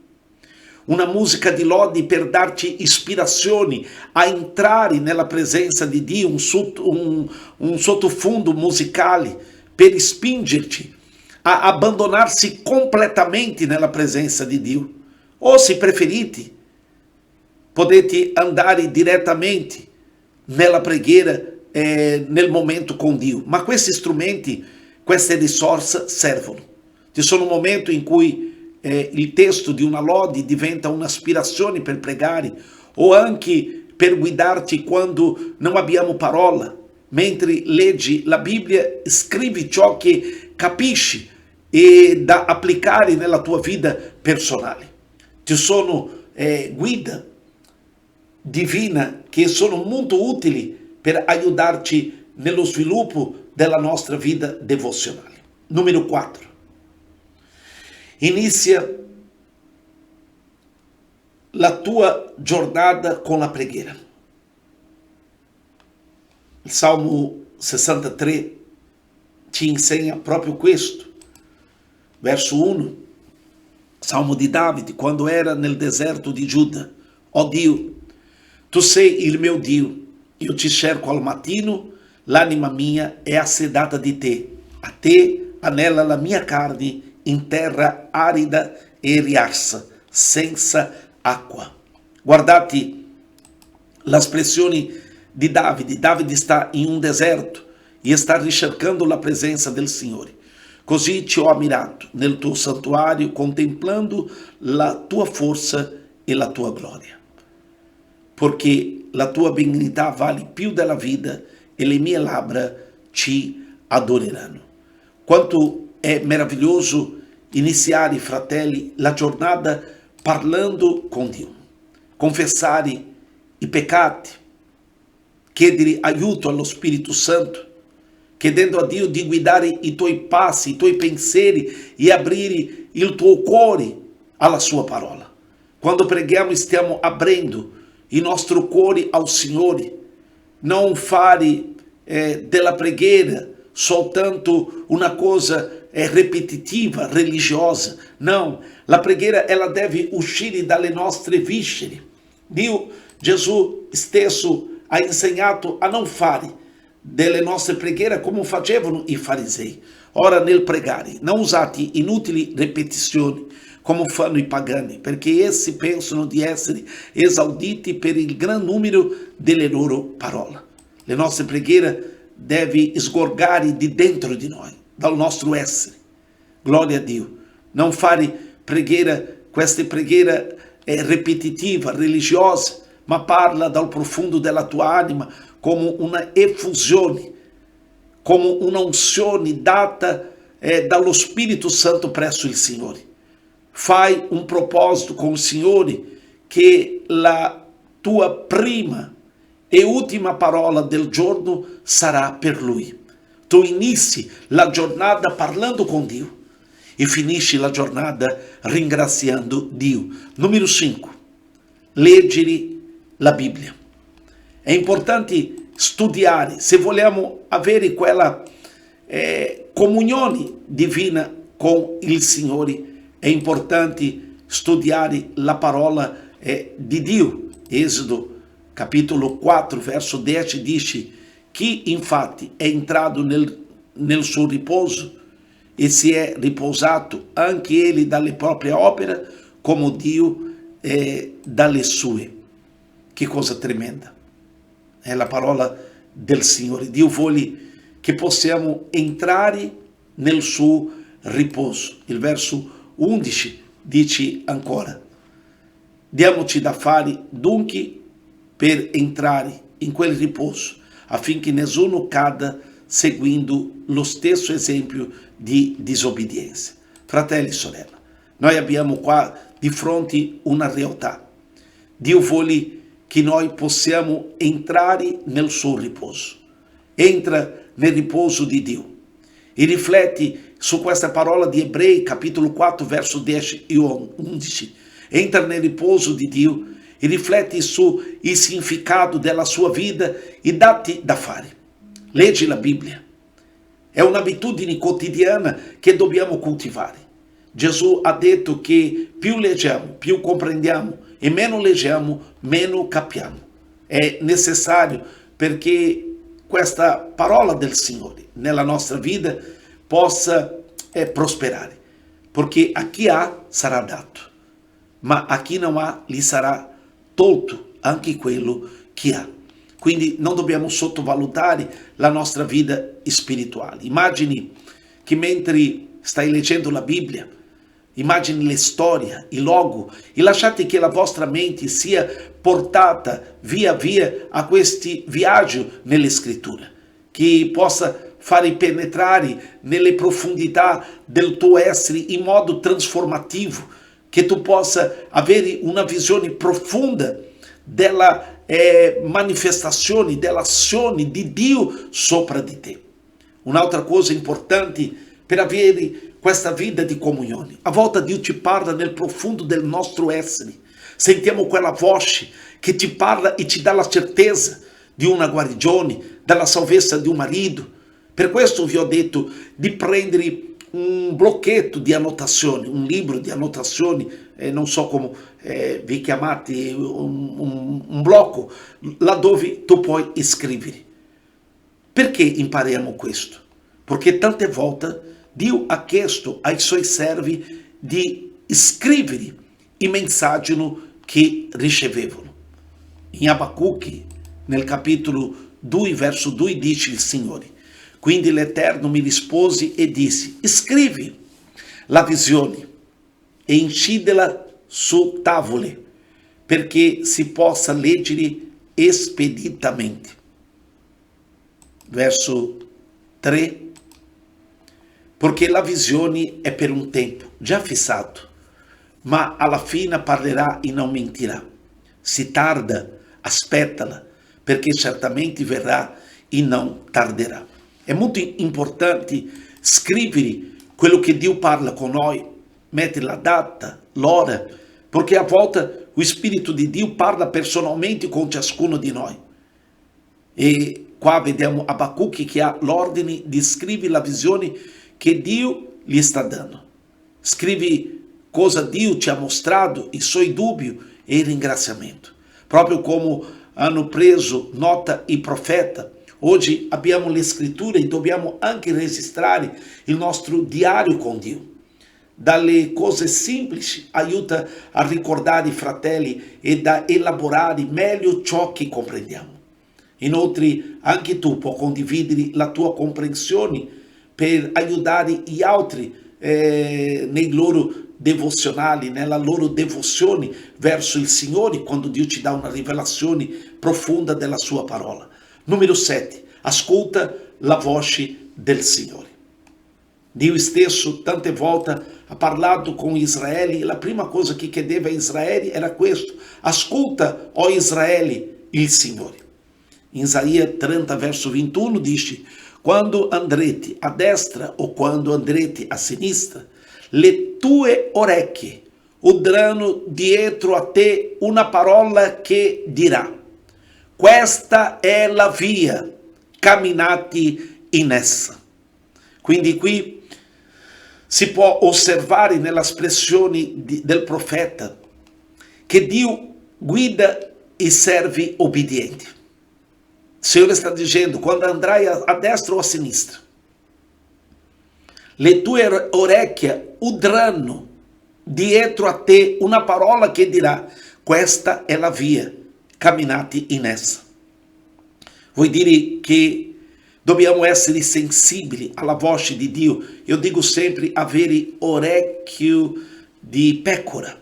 una musica di lodi per darci ispirazioni a entrare nella presenza di Dio, un sottofondo musicale per spingerci a abbandonarsi completamente nella presenza di Dio. O, se preferite, potete andare direttamente nella preghiera nel momento con Dio, ma questi strumenti, queste risorse servono. Ci sono momenti in cui il testo di una lode diventa un'ispirazione per pregare, o anche per guidarti quando non abbiamo parola. Mentre leggi la Bibbia, scrivi ciò che capisci e da applicare nella tua vita personale. Ci sono guide divine che sono molto utili per aiutarci nello sviluppo della nostra vita devozionale. Numero 4. Inizia la tua giornata con la preghiera. Il Salmo 63 ci insegna proprio questo. Verso 1, Salmo di Davide, quando era nel deserto di Giuda: ó Dio, tu sei il mio Dio, io ti cerco al mattino, l'anima mia è assedata di te, a te anela la mia carne in terra arida e riarsa, senza acqua. Guardate l'espressione di Davide. Davide sta in un deserto e sta ricercando la presenza del Signore. Così ti ho ammirato nel tuo santuario, contemplando la tua forza e la tua gloria. Perché la tua benignità vale più della vita e le mie labbra ci adoreranno. Quanto è meraviglioso iniziare, fratelli, la giornata parlando con Dio, confessare i peccati, chiedere aiuto allo Spirito Santo, chiedendo a Dio di guidare i tuoi passi, i tuoi pensieri e aprire il tuo cuore alla sua parola. Quando preghiamo stiamo aprendo il nostro cuore al Signore, non fare della preghiera soltanto una cosa ripetitiva, religiosa. Não, la preghiera ela deve uscire dalle nostre viscere. Dio, Gesù stesso ha insegnato a non fare delle nostre preghiere come facevano i farisei. Ora, nel pregare, non usate inutili ripetizioni come fanno i pagani, perché essi pensano di essere esauditi per il gran numero delle loro parole. Le nostre preghiere deve sgorgare di dentro di noi, dal nostro essere. Gloria a Dio. Non fare preghiera, queste preghiere ripetitiva, religiosa, ma parla dal profondo della tua anima come una effusione, come una unzione data dallo Spirito Santo presso il Signore. Fai un proposito con il Signore che la tua prima e ultima parola del giorno sarà per Lui. Tu inizi la giornata parlando con Dio e finisci la giornata ringraziando Dio. Numero 5. Leggere la Bibbia. È importante studiare, se vogliamo avere quella comunione divina con il Signore, è importante studiare la parola di Dio. Esodo capitolo 4, verso 10 dice: chi infatti è entrato nel suo riposo e si è riposato anche egli dalle proprie opere, come Dio dalle sue. Che cosa tremenda! È la parola del Signore. Dio vuole che possiamo entrare nel suo riposo. Il verso 11 dice ancora: diamoci da fare dunque per entrare in quel riposo, affinché nessuno cada seguendo lo stesso esempio di disobbedienza. Fratelli e sorelle, noi abbiamo qua di fronte una realtà. Dio vuole che noi possiamo entrare nel suo riposo. Entra nel riposo di Dio. E rifletti su questa parola di Ebrei, capitolo 4, verso 10 e 11. Entra nel riposo di Dio e rifletti sul significato della sua vita e datti da fare. Leggi la Bibbia. È un'abitudine quotidiana che dobbiamo coltivare. Gesù ha detto che più leggiamo, più comprendiamo, e meno leggiamo, meno capiamo. È necessario perché questa parola del Signore nella nostra vita possa prosperare. Perché a chi ha sarà dato, ma a chi non ha gli sarà tolto anche quello che ha. Quindi non dobbiamo sottovalutare la nostra vita spirituale. Immagini che mentre stai leggendo la Bibbia, immagini le storie, i logo, e lasciate che la vostra mente sia portata via via a questi viaggi nelle scritture, che possa fare penetrare nelle profondità del tuo essere in modo trasformativo, che tu possa avere una visione profonda della manifestazione, dell'azione di Dio sopra di te. Un'altra cosa importante per avere questa vita di comunione: a volte Dio ci parla nel profondo del nostro essere, sentiamo quella voce che ci parla e ci dà la certezza di una guarigione, dalla salvezza di un marito. Per questo vi ho detto di prendere un blocchetto di annotazioni, un libro di annotazioni, non so come vi chiamate, un blocco, laddove tu puoi scrivere. Perché impariamo questo? Perché tante volte Dio ha chiesto ai suoi servi di scrivere i messaggi che ricevevano. In Abacuque, nel capitolo 2, verso 2, dice il Signore: quindi l'Eterno mi rispose e disse: scrivi la visione e incidela su tavole, perché si possa leggere speditamente. Verso 3: perché la visione è per un tempo già fissato, ma alla fine parlerà e non mentirà. Si tarda, aspettala, perché certamente verrà e non tarderà. È molto importante scrivere quello che Dio parla con noi, mettere la data, l'ora, perché a volte lo Spirito di Dio parla personalmente con ciascuno di noi. E qua vediamo Abacuque che ha l'ordine di scrivere la visione che Dio gli sta dando. Scrivi cosa Dio ti ha mostrato, i suoi dubbi e il ringraziamento. Proprio come hanno preso nota i profeti. Oggi abbiamo le scritture e dobbiamo anche registrare il nostro diario con Dio. Dalle cose semplici aiuta a ricordare i fratelli e da elaborare meglio ciò che comprendiamo. Inoltre anche tu puoi condividere la tua comprensione per aiutare gli altri nei loro devozionali, nella loro devozione verso il Signore, quando Dio ci dà una rivelazione profonda della sua parola. Numero 7. Ascolta la voce del Signore. Dio stesso tante volte ha parlato con Israele e la prima cosa che chiedeva a Israele era questo: ascolta, o Israele, il Signore. In Isaia 30, verso 21 dice: quando andrete a destra o quando andrete a sinistra, le tue orecchie udranno dietro a te una parola che dirà: questa è la via, camminate in essa. Quindi qui si può osservare nella espressione del profeta che Dio guida i servi obbedienti. Il Signore sta dicendo: quando andrai a destra o a sinistra, le tue orecchie udranno dietro a te una parola che dirà: questa è la via, camminate in essa. Vuol dire che dobbiamo essere sensibili alla voce di Dio. Io dico sempre avere orecchio di pecora,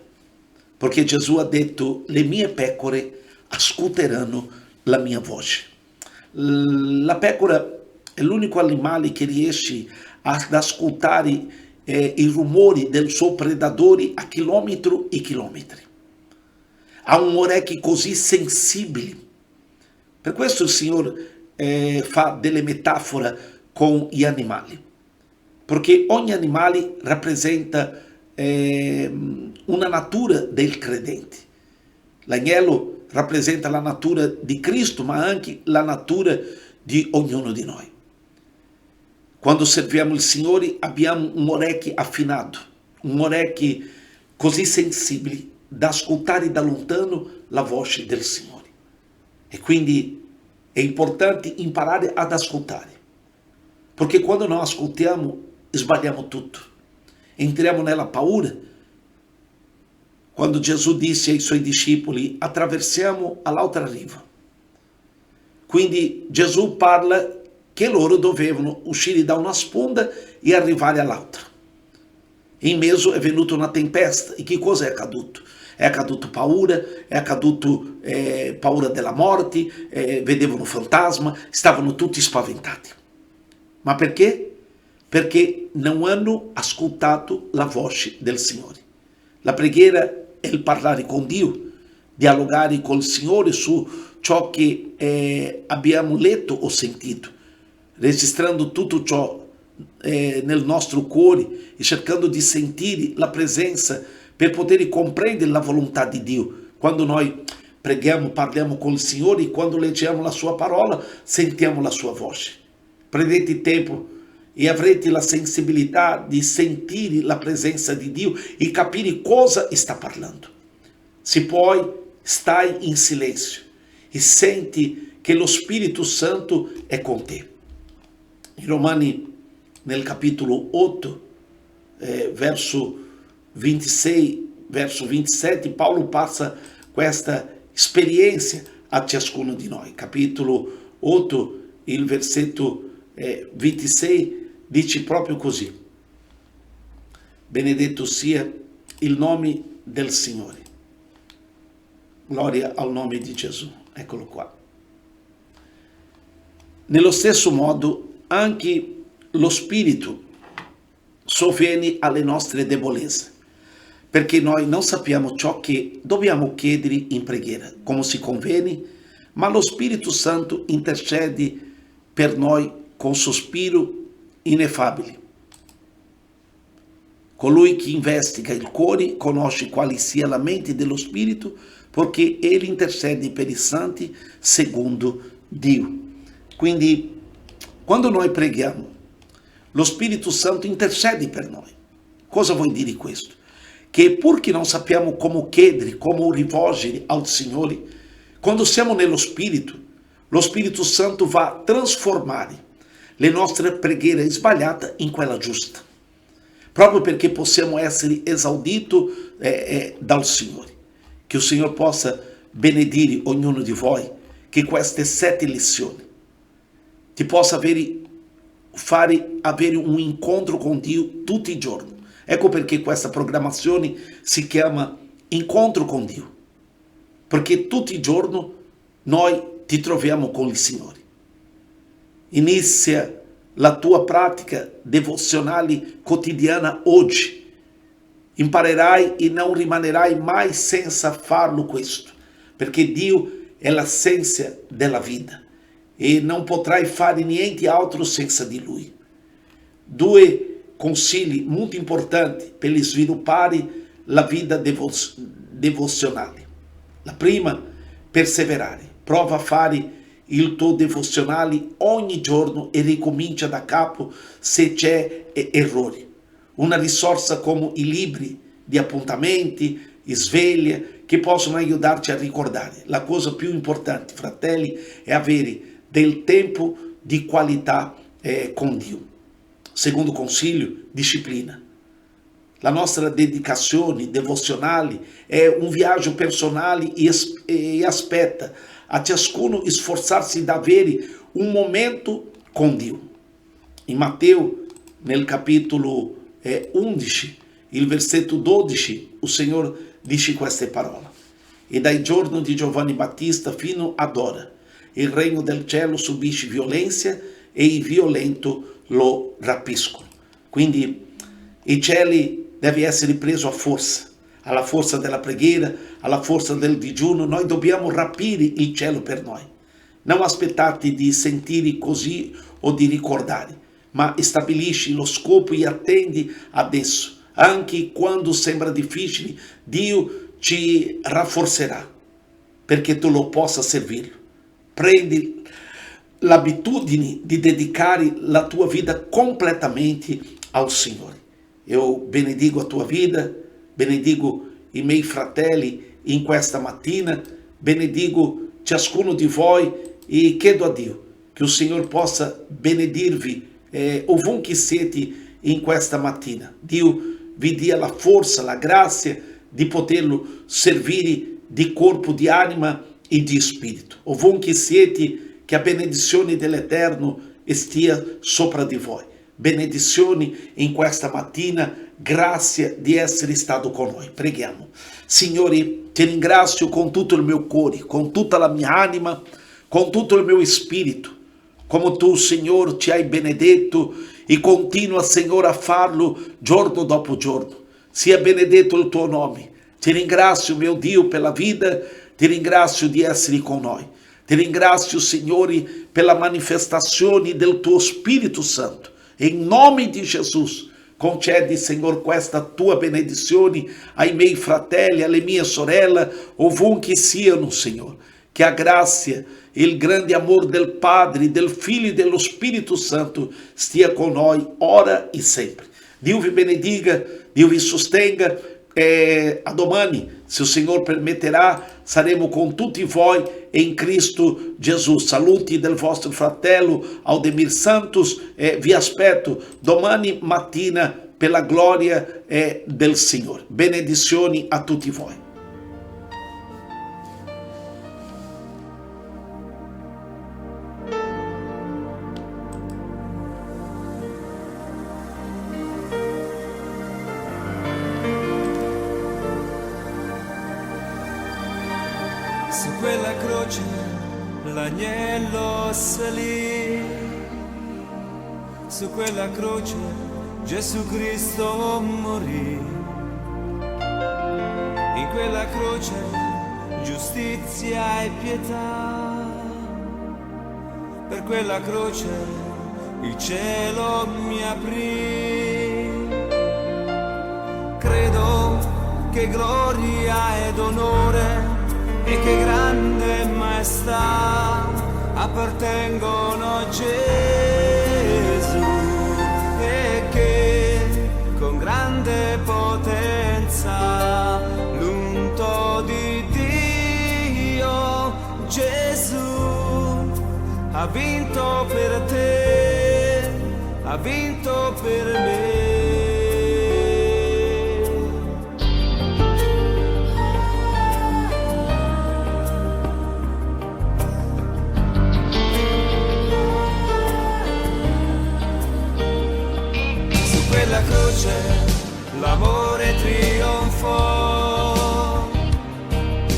perché Gesù ha detto: le mie pecore ascolteranno la mia voce. La pecora è l'unico animale che riesce ad ascoltare i rumori del suo predatore a chilometri e chilometri. Ha un orecchio così sensibile. Per questo il Signore fa delle metafore con gli animali, perché ogni animale rappresenta una natura del credente. L'agnello rappresenta la natura di Cristo, ma anche la natura di ognuno di noi. Quando serviamo il Signore abbiamo un orecchio affinato, un orecchio così sensibile da ascoltare da lontano la voce del Signore. E quindi è importante imparare ad ascoltare, perché quando non ascoltiamo sbagliamo tutto, entriamo nella paura. Quando Gesù disse ai suoi discepoli: attraversiamo all'altra riva. Quindi Gesù parla che loro dovevano uscire da una sponda e arrivare all'altra. In mezzo è venuta una tempesta. E che cosa è accaduto? È accaduto paura, è accaduto paura della morte, vedevano fantasma, stavano tutti spaventati. Ma perché? Perché non hanno ascoltato la voce del Signore. La preghiera è il parlare con Dio, dialogare col Signore su ciò che abbiamo letto o sentito, registrando tutto ciò nel nostro cuore e cercando di sentire la presenza per poter comprendere la volontà di Dio. Quando noi preghiamo, parliamo con il Signore e quando leggiamo la sua parola sentiamo la sua voce. Prendete tempo e avrete la sensibilità di sentire la presenza di Dio e capire cosa sta parlando. Se poi stai in silenzio e senti che lo Spirito Santo è con te. In Romani, nel capitolo 8, verso 26, verso 27, Paolo passa questa esperienza a ciascuno di noi. Capitolo 8, il versetto 26 dice proprio così: benedetto sia il nome del Signore. Gloria al nome di Gesù. Eccolo qua. Nello stesso modo anche lo Spirito sovviene alle nostre debolezze, perché noi non sappiamo ciò che dobbiamo chiedere in preghiera, come si conviene, ma lo Spirito Santo intercede per noi con sospiro ineffabili. Colui che investiga il cuore conosce quale sia la mente dello Spirito, perché ele intercede per i santi secondo Dio. Quindi, quando noi preghiamo, lo Spirito Santo intercede per noi. Cosa vuol dire questo? Che pur che non sappiamo come chiedere, come rivolgere al Signore, quando siamo nello Spirito, lo Spirito Santo va a trasformare le nostre preghiere sbagliate in quella giusta, proprio perché possiamo essere esauditi dal Signore. Che il Signore possa benedire ognuno di voi, che queste 7 lezioni ti possa fare avere un incontro con Dio tutti i giorni. Ecco perché questa programmazione si chiama Incontro con Dio, perché tutti i giorni noi ti troviamo con il Signore. Inizia la tua pratica devozionale quotidiana oggi. Imparerai e non rimanerai mai senza farlo questo, perché Dio è l'essenza della vita e non potrai fare niente altro senza di Lui. 2 consigli molto importanti per sviluppare la vita devozionale. La prima, perseverare. Prova a fare il tuo devozionale ogni giorno e ricomincia da capo se c'è errori. Una risorsa come i libri di appuntamenti, sveglie, che possono aiutarci a ricordare. La cosa più importante, fratelli, è avere del tempo di qualità con Dio. Secondo consiglio, disciplina. La nostra dedicazione devozionale è un viaggio personale e aspetta a ciascuno sforzarsi di avere un momento con Dio. In Matteo, nel capitolo 11, il versetto 12, il Signore dice queste parole: e dai giorni di Giovanni Battista fino ad ora il regno del cielo subisce violenza e i violenti lo rapiscono. Quindi i cieli deve essere preso a forza, alla forza della preghiera, alla forza del digiuno. Noi dobbiamo rapire il cielo per noi. Non aspettate di sentire così o di ricordare, ma stabilisci lo scopo e attendi adesso. Anche quando sembra difficile, Dio ci rafforzerà perché tu lo possa servire. Prendi l'abitudine di dedicare la tua vita completamente al Signore. Io benedico a tua vita, benedico i miei fratelli in questa mattina, benedico ciascuno di voi e chiedo a Dio che il Signore possa benedirvi ovunque siete in questa mattina. Dio vi dia la forza, la grazia di poterlo servire di corpo, di anima e di spirito. Ovunque siete, che a benedizione dell'Eterno stia sopra di voi. Benedizioni in questa mattina, grazia di essere stato con noi. Preghiamo. Signore, ti ringrazio con tutto il mio cuore, con tutta la mia anima, con tutto il mio spirito. Come tu, Signore, ci hai benedetto e continua, Signore, a farlo giorno dopo giorno. Sia benedetto il tuo nome. Ti ringrazio, mio Dio, per la vita, ti ringrazio di essere con noi. Ti ringrazio, Signore, per la manifestazione del tuo Spirito Santo. In nome di Gesù, Concedi, Signor, questa tua benedizione ai miei fratelli, alle mie sorelle, ovunque siano, Signor. Que a graça, il grande amor del Padre, del Filho e dello Spirito Santo stia com nós, ora e sempre. Deus vi benediga, Deus vi sostenga. A domani, se o Senhor permetterà, saremo com tutti voi em Cristo Jesus. Saluti del vostro fratello Aldemir Santos. Vi aspetto domani mattina per la gloria del Signore. Benedizioni a tutti voi. Su quella croce l'agnello salì, su quella croce Gesù Cristo morì, in quella croce giustizia e pietà, per quella croce il cielo mi aprì. Credo che gloria ed onore e che grande maestà appartengono a Gesù, e che con grande potenza l'unto di Dio Gesù ha vinto per te, ha vinto per me. L'amore trionfò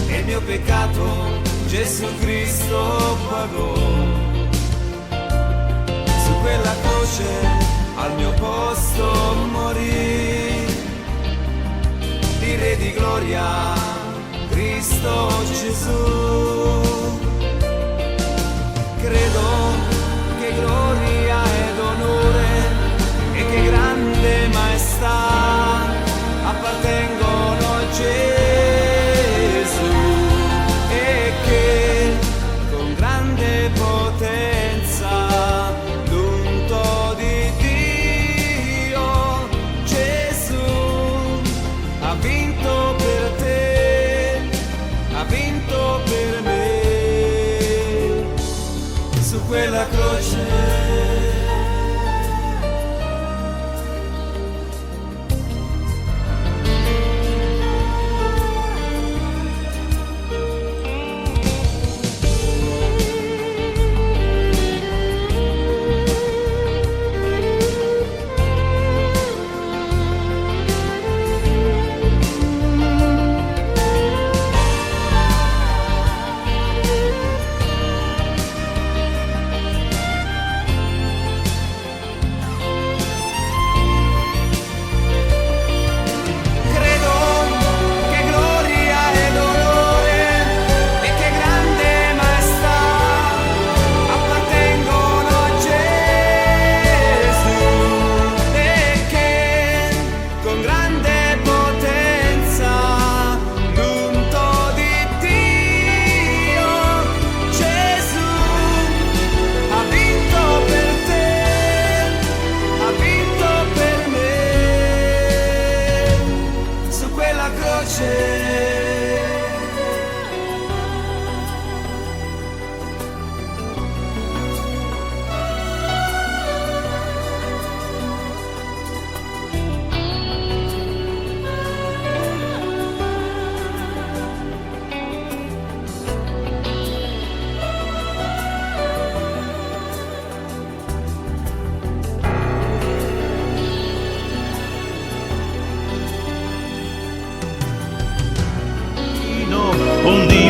e il mio peccato Gesù Cristo pagò. Su quella croce al mio posto morì, il Re di gloria, Cristo Gesù. Credo che gloria ed onore e che grande maestà appartengono a Gesù, e che con grande potenza l'unto di Dio Gesù ha vinto per te, ha vinto per me. Su quella croce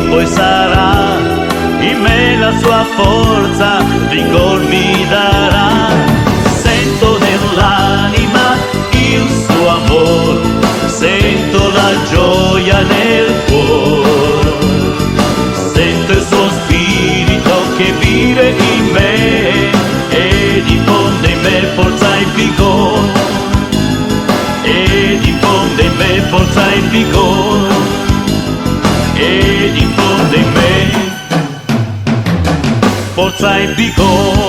poi sarà in me la sua forza, vigor mi darà. Sento nell'anima il suo amor, sento la gioia nel cuore, sento il suo spirito che vive in me e diffonde in me forza e vigor. me forza e vigore e diffonde in me forza e vigore.